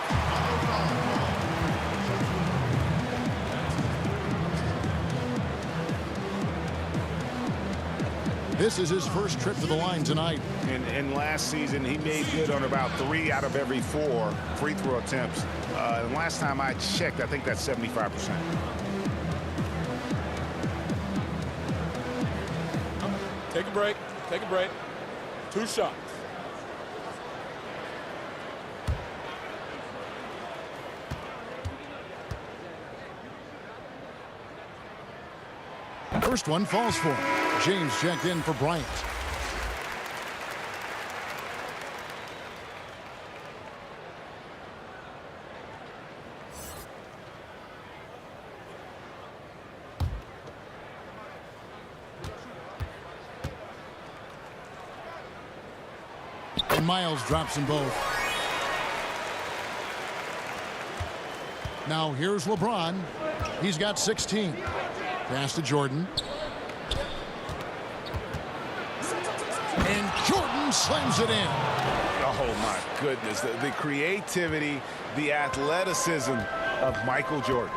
This is his first trip to the line tonight. And last season, he made good on about 3 out of every 4 free throw attempts. And last time I checked, I think that's 75%. Take a break. Take a break. 2 shots. First one falls for him. James checked in for Bryant. And Miles drops them both. Now here's LeBron. He's got 16. Pass to Jordan. And Jordan James slams it in. Oh, my goodness. The creativity, the athleticism of Michael Jordan.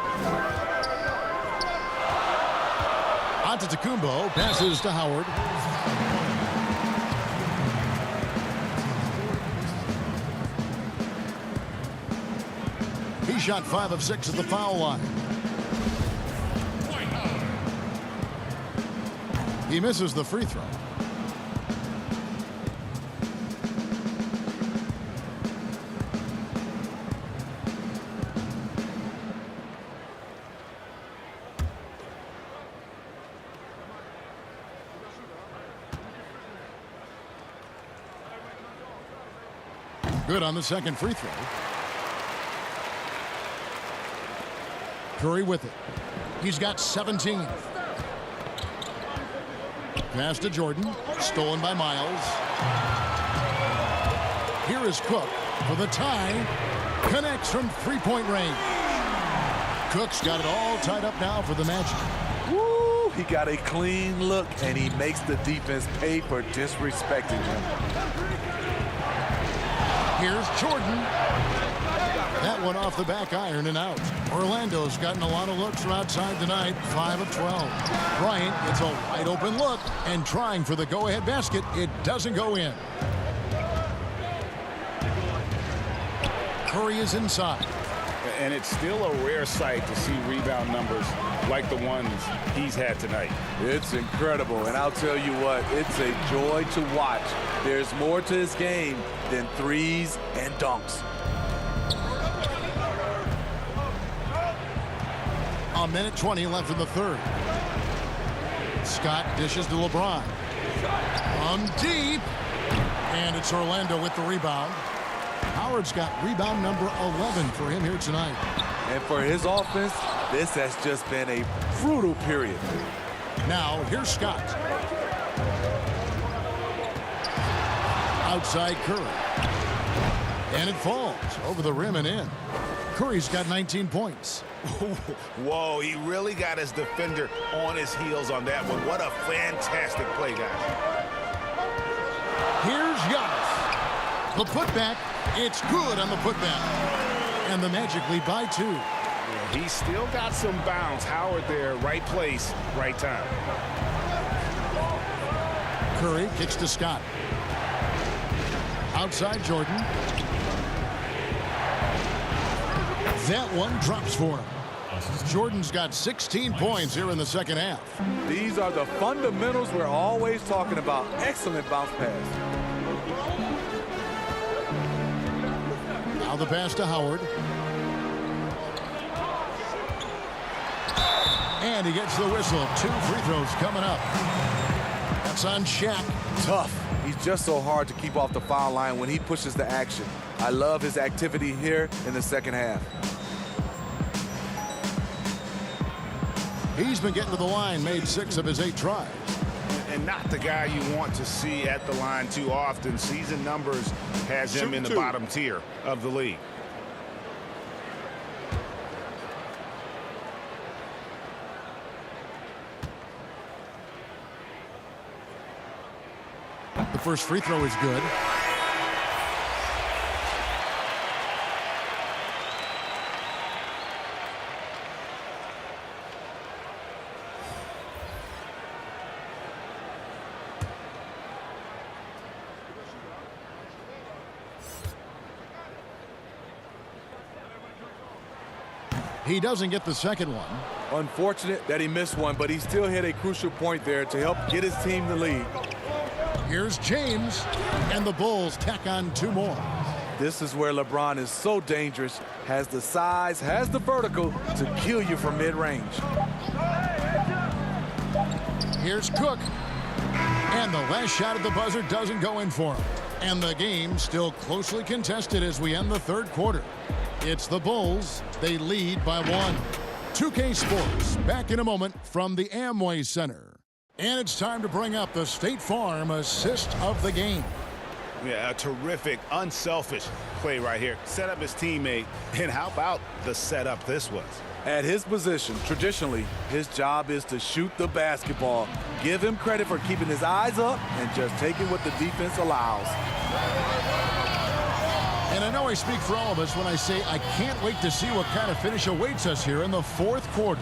Antetokounmpo passes to Howard. He shot 5 of 6 at the foul line. He misses the free throw. Good on the second free throw. Curry with it. He's got 17. Pass to Jordan. Stolen by Miles. Here is Cook for the tie. Connects from three-point range. Cook's got it all tied up now for the Magic. Woo! He got a clean look, and he makes the defense pay for disrespecting him. Here's Jordan. That one off the back iron and out. Orlando's gotten a lot of looks from outside tonight, 5 of 12. Bryant gets a wide open look and trying for the go-ahead basket. It doesn't go in. Curry is inside. And it's still a rare sight to see rebound numbers like the ones he's had tonight. It's incredible, and I'll tell you what, it's a joy to watch. There's more to his game than threes and dunks. A minute 20 left in the third. Scott dishes to LeBron. On deep. And it's Orlando with the rebound. Howard's got rebound number 11 for him here tonight. And for his offense, this has just been a brutal period. Now, here's Scott. Outside Curry. And it falls over the rim and in. Curry's got 19 points. Whoa, he really got his defender on his heels on that one. What a fantastic play, guys. Here's Giannis. The putback, it's good on the putback. And the Magic lead by 2. Yeah, he's still got some bounce. Howard there, right place, right time. Curry kicks to Scott. Outside Jordan. That one drops for him. Jordan's got 16 points here in the second half. These are the fundamentals we're always talking about. Excellent bounce pass. Now the pass to Howard. And he gets the whistle. 2 free throws coming up. That's on Shaq. Tough. He's just so hard to keep off the foul line when he pushes the action. I love his activity here in the second half. He's been getting to the line, made 6 of his 8 tries. And not the guy you want to see at the line too often. Season numbers has him in the bottom tier of the league. The first free throw is good. He doesn't get the second one. Unfortunate that he missed one, but he still hit a crucial point there to help get his team the lead. Here's James, and the Bulls tack on 2 more. This is where LeBron is so dangerous, has the size, has the vertical to kill you from mid-range. Here's Cook, and the last shot at the buzzer doesn't go in for him. And the game still closely contested as we end the third quarter. It's the Bulls. They lead by 1. 2K Sports, back in a moment from the Amway Center. And it's time to bring up the State Farm assist of the game. Yeah, a terrific, unselfish play right here. Set up his teammate, and how about the setup this was? At his position, traditionally, his job is to shoot the basketball. Give him credit for keeping his eyes up and just taking what the defense allows. And I know I speak for all of us when I say I can't wait to see what kind of finish awaits us here in the fourth quarter.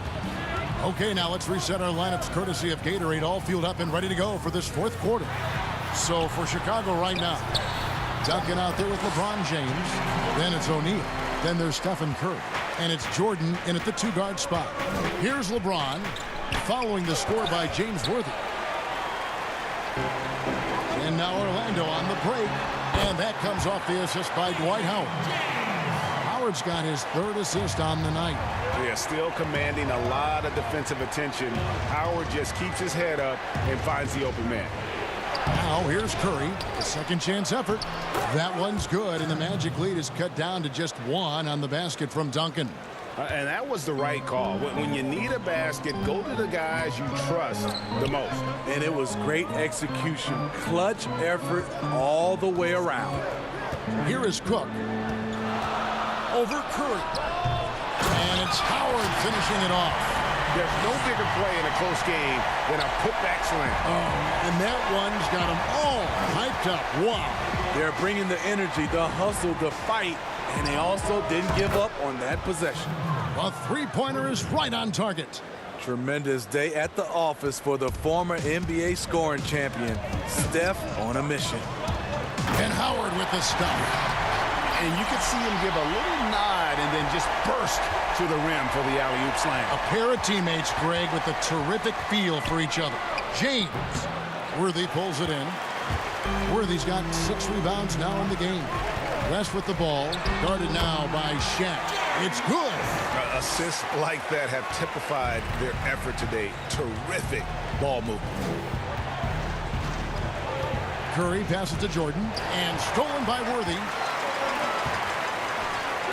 Okay, now let's reset our lineups courtesy of Gatorade, all fueled up and ready to go for this fourth quarter. So for Chicago right now, Duncan out there with LeBron James. Then it's O'Neal. Then there's Stephen Curry. And it's Jordan in at the two-guard spot. Here's LeBron following the score by James Worthy. And now Orlando on the break. And that comes off the assist by Dwight Howard. Howard's got his third assist on the night. Yeah, still commanding a lot of defensive attention. Howard just keeps his head up and finds the open man. Now here's Curry, a second chance effort. That one's good, and the Magic lead is cut down to just one on the basket from Duncan. And that was the right call. When you need a basket, go to the guys you trust the most. And it was great execution. Clutch effort all the way around. Here is Cook. Over Curry. And it's Howard finishing it off. There's no bigger play in a close game than a putback slam. And that one's got them all hyped up. Wow. They're bringing the energy, the hustle, the fight, and they also didn't give up on that possession. A three-pointer is right on target. Tremendous day at the office for the former NBA scoring champion, Steph on a mission. And Howard with the stop. And you could see him give a little nod and then just burst to the rim for the alley-oop slam. A pair of teammates, Greg, with a terrific feel for each other. James. Worthy pulls it in. Worthy's got 6 rebounds now in the game. West with the ball, guarded now by Shaq. It's good. Assists like that have typified their effort today. Terrific ball movement. Curry passes to Jordan, and stolen by Worthy.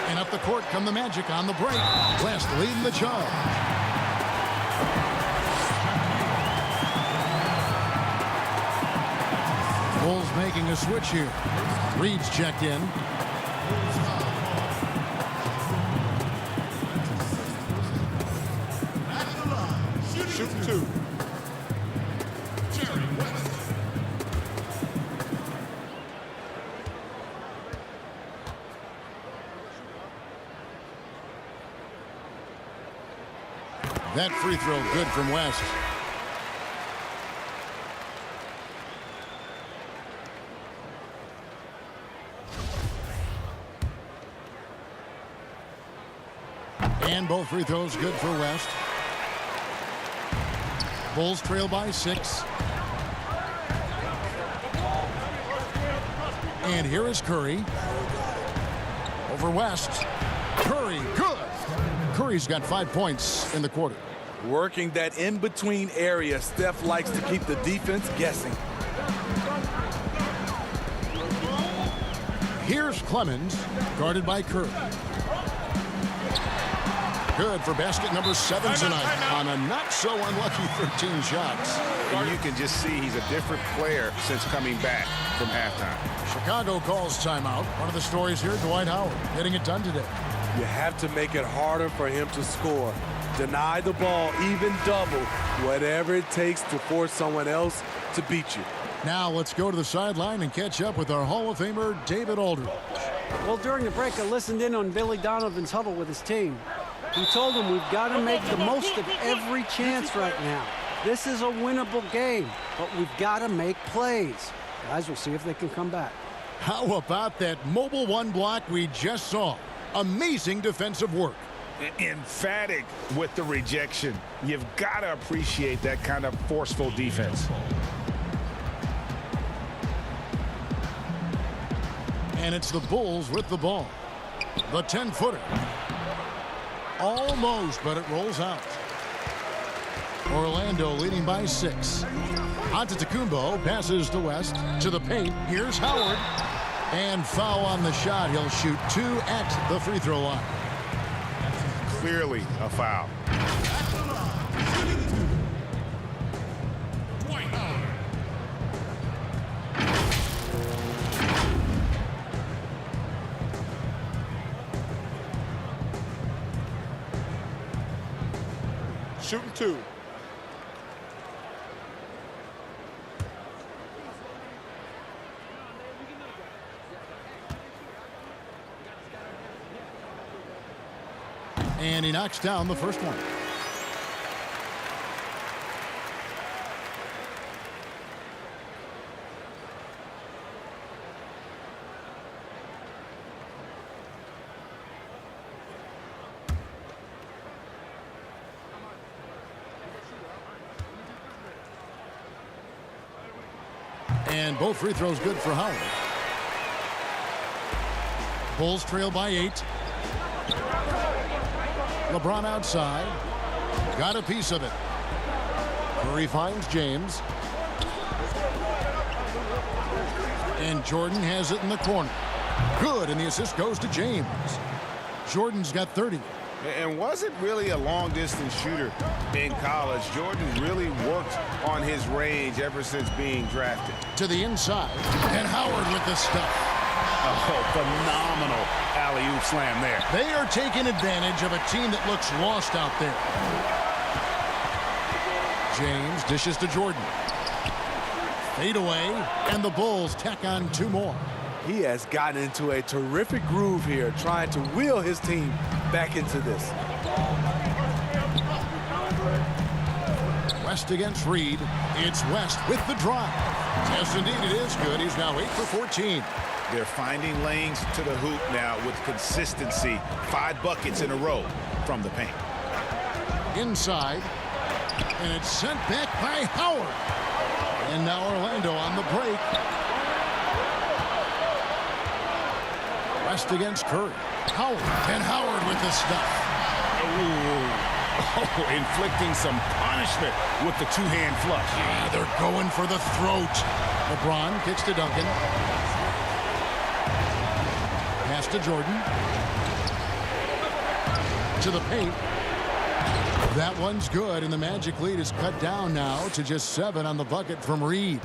And up the court come the Magic on the break. West leading the charge. Bulls making a switch here. Reed's checked in. Shooting 2. That free throw good from West. And both free throws good for West. Bulls trail by 6. And here is Curry. Over West. Curry, good. Curry's got 5 points in the quarter. Working that in-between area, Steph likes to keep the defense guessing. Here's Clemens, guarded by Curry. Good for basket number 7 tonight on a not-so-unlucky 13 shots. And you can just see he's a different player since coming back from halftime. Chicago calls timeout. One of the stories here, Dwight Howard getting it done today. You have to make it harder for him to score. Deny the ball, even double, whatever it takes to force someone else to beat you. Now let's go to the sideline and catch up with our Hall of Famer, David Aldridge. Well, during the break, I listened in on Billy Donovan's huddle with his team. He told them we've got to make the most of every chance right now. This is a winnable game, but we've got to make plays. Guys, we'll see if they can come back. How about that mobile one block we just saw? Amazing defensive work. Emphatic with the rejection. You've got to appreciate that kind of forceful defense. And it's the Bulls with the ball. The 10-footer. Almost, but it rolls out. Orlando leading by 6. Antetokounmpo passes to West to the paint. Here's Howard. And foul on the shot. He'll shoot 2 at the free throw line. Clearly a foul. Shooting 2. And he knocks down the first one. And both free throws good for Howard. Bulls trail by 8. LeBron outside. Got a piece of it. Curry finds James. And Jordan has it in the corner. Good, and the assist goes to James. Jordan's got 30. And wasn't really a long-distance shooter in college. Jordan really worked on his range ever since being drafted. To the inside, and Howard with the stuff. Oh, phenomenal alley-oop slam there. They are taking advantage of a team that looks lost out there. James dishes to Jordan. Fade away, and the Bulls tack on 2 more. He has gotten into a terrific groove here, trying to wheel his team back into this. West against Reed. It's West with the drive. Yes, indeed, it is good. He's now 8 for 14. They're finding lanes to the hoop now with consistency. 5 buckets in a row from the paint. Inside, and it's sent back by Howard. And now Orlando on the break. West against Curry. Howard, and Howard with the stuff. Oh, inflicting some punishment with the 2-hand flush. Yeah, they're going for the throat. LeBron kicks to Duncan. Pass to Jordan. To the paint. That one's good, and the Magic lead is cut down now to just 7 on the bucket from Reed.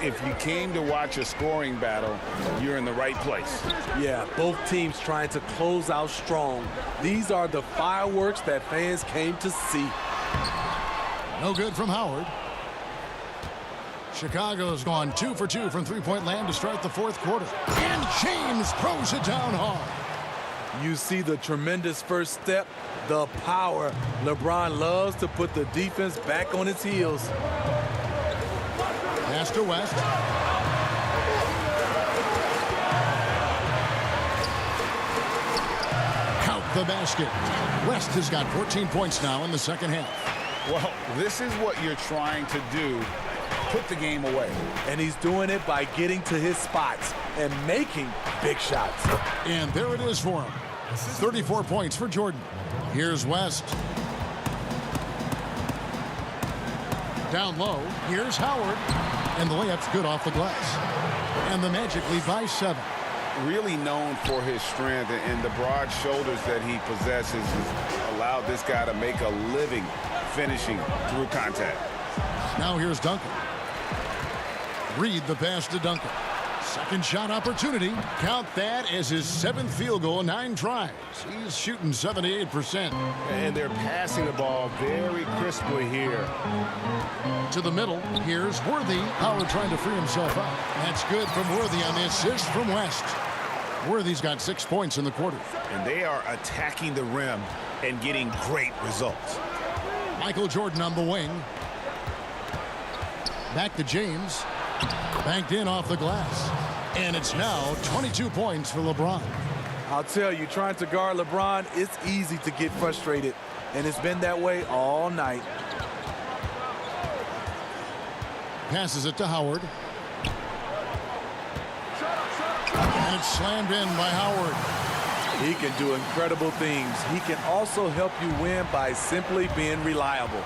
If you came to watch a scoring battle, you're in the right place. Yeah, both teams trying to close out strong. These are the fireworks that fans came to see. No good from Howard. Chicago's gone 2 for 2 from three-point land to start the 4th quarter. And James throws it down hard. You see the tremendous first step, the power. LeBron loves to put the defense back on its heels. Pass to West. Count the basket. West has got 14 points now in the second half. Well, this is what you're trying to do. Put the game away. And he's doing it by getting to his spots and making big shots. And there it is for him. 34 points for Jordan. Here's West. Down low, here's Howard. And the layup's good off the glass. And the Magic lead by 7. Really known for his strength and the broad shoulders that he possesses has allowed this guy to make a living finishing through contact. Now here's Duncan. Reed the pass to Duncan. Second shot opportunity. Count that as his 7th field goal, 9 tries. He's shooting 78%. And they're passing the ball very crisply here. To the middle, here's Worthy. Howard trying to free himself up. That's good from Worthy on the assist from West. Worthy's got 6 points in the quarter. And they are attacking the rim and getting great results. Michael Jordan on the wing. Back to James. Banked in off the glass. And it's now 22 points for LeBron. I'll tell you, trying to guard LeBron, it's easy to get frustrated. And it's been that way all night. Passes it to Howard. And it's slammed in by Howard. He can do incredible things. He can also help you win by simply being reliable.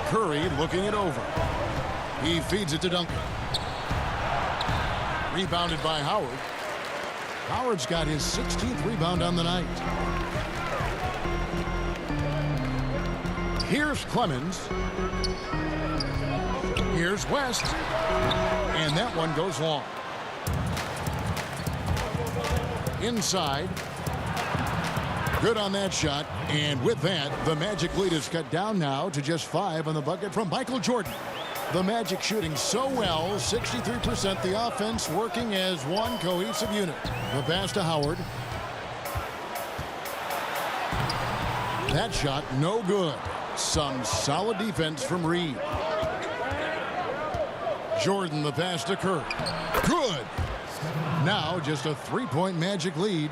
Curry looking it over. He feeds it to Duncan. Rebounded by Howard. Howard's got his 16th rebound on the night. Here's Clemens. Here's West. And that one goes long. Inside. Good on that shot. And with that, the Magic lead is cut down now to just 5 on the bucket from Michael Jordan. The Magic shooting so well, 63%. The offense working as one cohesive unit. The pass to Howard. That shot no good. Some solid defense from Reed. Jordan, the pass to Curry. Good. Now just a 3-point Magic lead.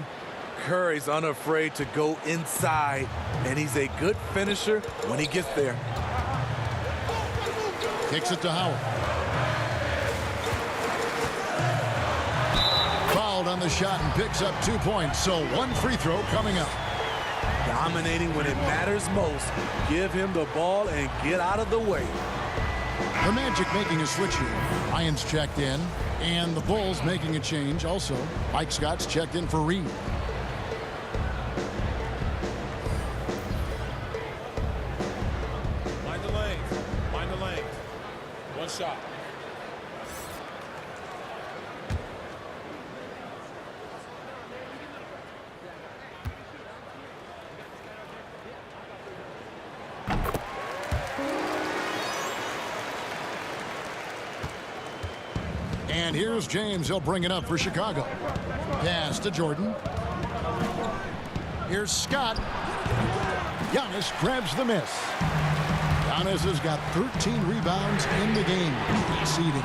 Curry's unafraid to go inside, and he's a good finisher when he gets there. Kicks it to Howard. Fouled on the shot and picks up 2 points. So one free throw coming up. Dominating when it matters most. Give him the ball and get out of the way. The Magic making a switch here. Lyons checked in, and the Bulls making a change also. Mike Scott's checked in for Reed. Mind the lanes. Mind the lanes. One shot. And here's James. He'll bring it up for Chicago. Pass to Jordan. Here's Scott. Giannis grabs the miss. Giannis has got 13 rebounds in the game. Exceeding.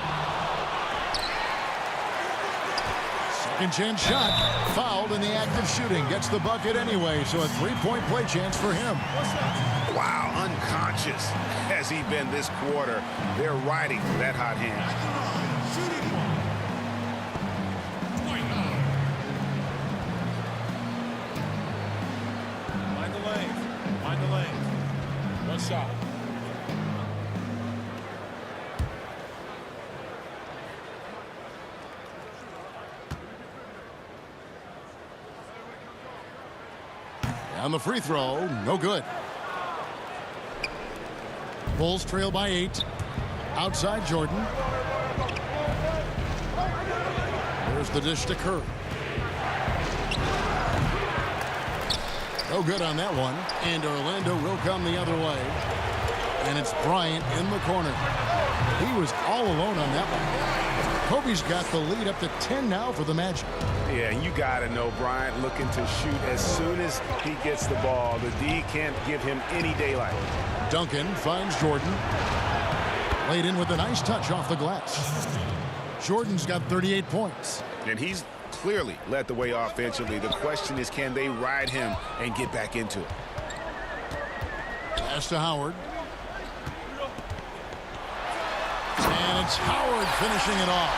Second chance shot. Fouled in the act of shooting. Gets the bucket anyway, so a 3-point play chance for him. Wow, unconscious has he been this quarter. They're riding that hot hand. Mind the lanes. Mind the lanes. One shot. On the free throw, no good. Bulls trail by 8. Outside Jordan. There's the dish to Curry. No good on that one. And Orlando will come the other way. And it's Bryant in the corner. He was all alone on that one. Kobe's got the lead up to 10 now for the Magic. Yeah, you got to know Bryant looking to shoot as soon as he gets the ball. The D can't give him any daylight. Duncan finds Jordan. Laid in with a nice touch off the glass. Jordan's got 38 points. And he's clearly led the way offensively. The question is, can they ride him and get back into it? Pass to Howard. And it's Howard finishing it off.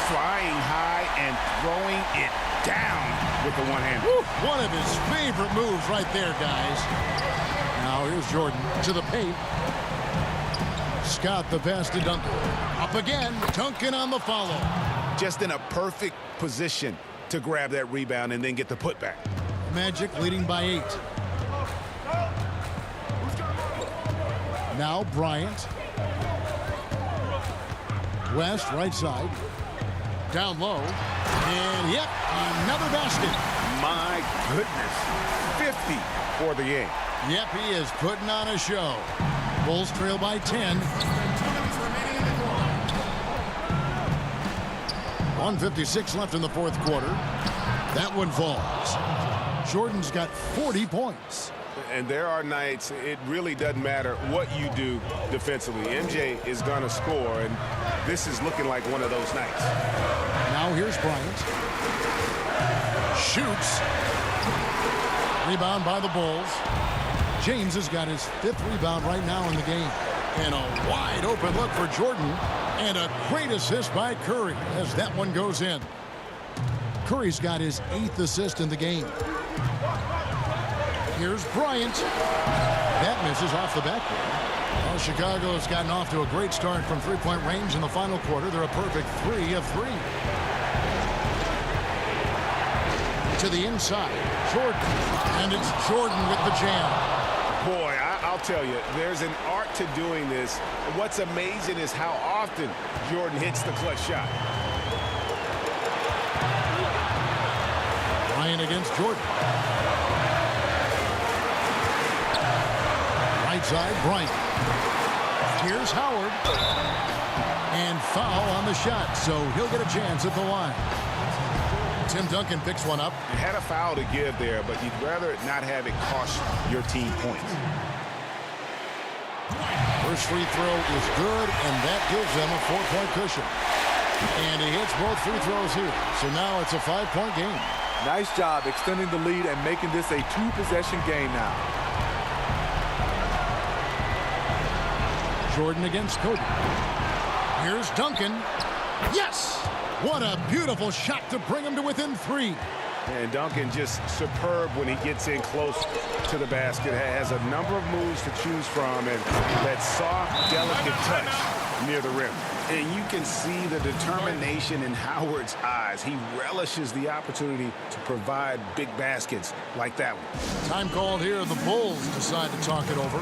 Flying high and throwing it down with the one hand. One of his favorite moves right there, guys. Now here's Jordan to the paint. Scott the pass to Duncan. Up again. Duncan on the follow. Just in a perfect position to grab that rebound and then get the putback. Magic leading by 8. Now Bryant. West right side. Down low. And yep, another basket. My goodness. 50 for the game. Yep, he is putting on a show. Bulls trail by 10. 1:56 left in the fourth quarter. That one falls. Jordan's got 40 points. And there are nights it really doesn't matter what you do defensively. MJ is going to score, and this is looking like one of those nights. Now here's Bryant. Shoots. Rebound by the Bulls. James has got his 5th rebound right now in the game. And a wide open look for Jordan. And a great assist by Curry as that one goes in. Curry's got his 8th assist in the game. Here's Bryant. That misses off the backboard. Well, Chicago has gotten off to a great start from three-point range in the final quarter. They're a perfect 3 of 3. To the inside, Jordan. And it's Jordan with the jam. Boy, I'll tell you, there's an art to doing this. What's amazing is how often Jordan hits the clutch shot. Bryant against Jordan. Right side, Bryant. Here's Howard. And foul on the shot, so he'll get a chance at the line. Tim Duncan picks one up. You had a foul to give there, but you'd rather not have it cost your team points. First free throw is good, and that gives them a 4-point cushion. And he hits both free throws here, so now it's a 5-point game. Nice job extending the lead and making this a 2-possession game now. Jordan against Kobe. Here's Duncan. Yes! What a beautiful shot to bring him to within 3. And Duncan just superb when he gets in close to the basket. Has a number of moves to choose from, and that soft, delicate touch near the rim. And you can see the determination in Howard's eyes. He relishes the opportunity to provide big baskets like that one. Time called here. The Bulls decide to talk it over.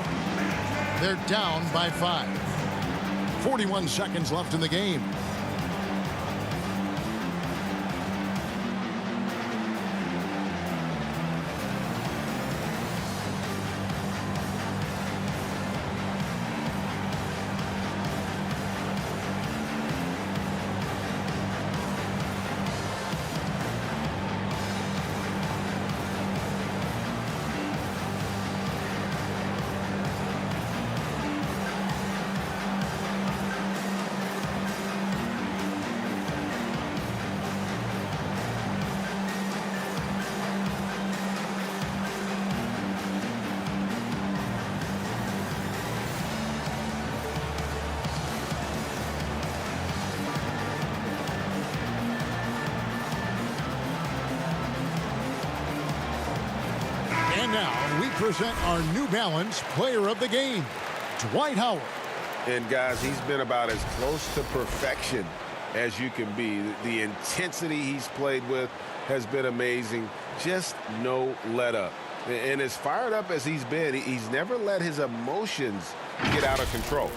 They're down by 5. 41 seconds left in the game. And now we present our New Balance Player of the Game, Dwight Howard. And guys, he's been about as close to perfection as you can be. The intensity he's played with has been amazing. Just no let up. And as fired up as he's been, he's never let his emotions get out of control.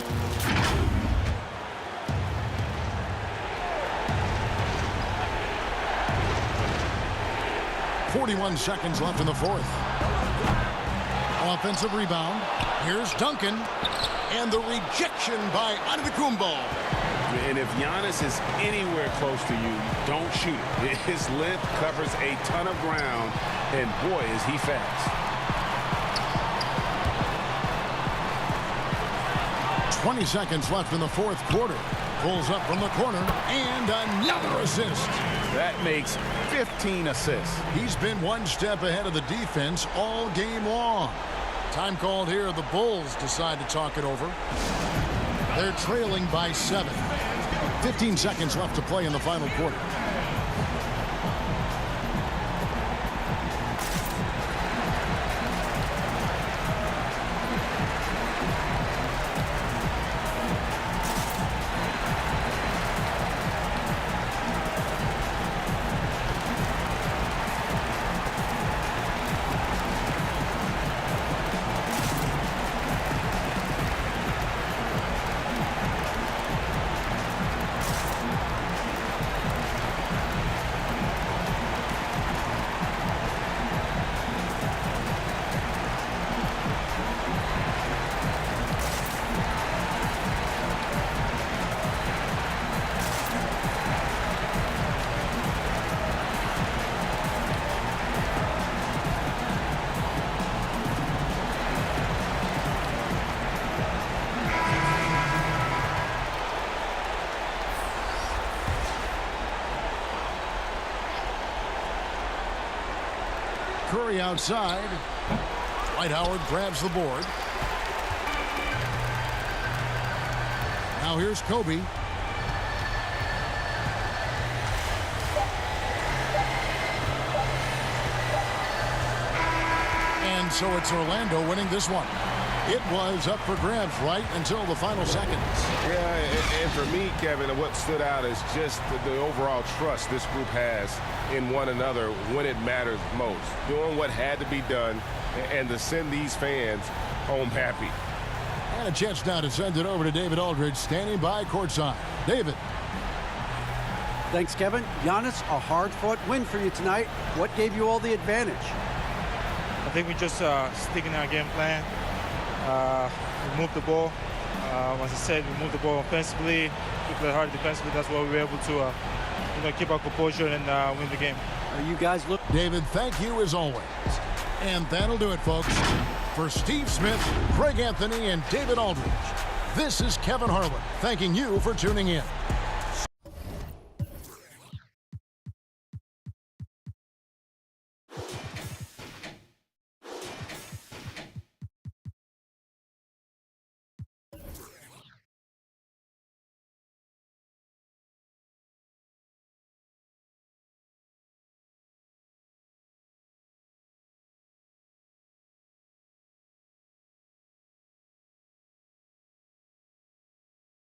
.41 seconds left in the fourth. Offensive rebound. Here's Duncan. And the rejection by Antetokounmpo. And if Giannis is anywhere close to you, don't shoot it. His length covers a ton of ground, and boy, is he fast. 20 seconds left in the fourth quarter. Pulls up from the corner, and another assist. That makes 15 assists. He's been one step ahead of the defense all game long. Time called here. The Bulls decide to talk it over. They're trailing by 7. 15 seconds left to play in the final quarter. Curry outside. Dwight Howard grabs the board. Now here's Kobe. And so it's Orlando winning this one. It was up for grabs right until the final seconds. Yeah, and for me, Kevin, what stood out is just the overall trust this group has in one another when it matters most. Doing what had to be done and to send these fans home happy. And a chance now to send it over to David Aldridge, standing by courtside. David. Thanks, Kevin. Giannis, a hard-fought win for you tonight. What gave you all the advantage? I think we just sticking our game plan. We moved the ball. As I said, we moved the ball offensively. We played hard defensively. That's why we were able to keep our composure and win the game. You guys look... David, thank you as always. And that'll do it, folks. For Steve Smith, Greg Anthony, and David Aldridge, this is Kevin Harlan thanking you for tuning in.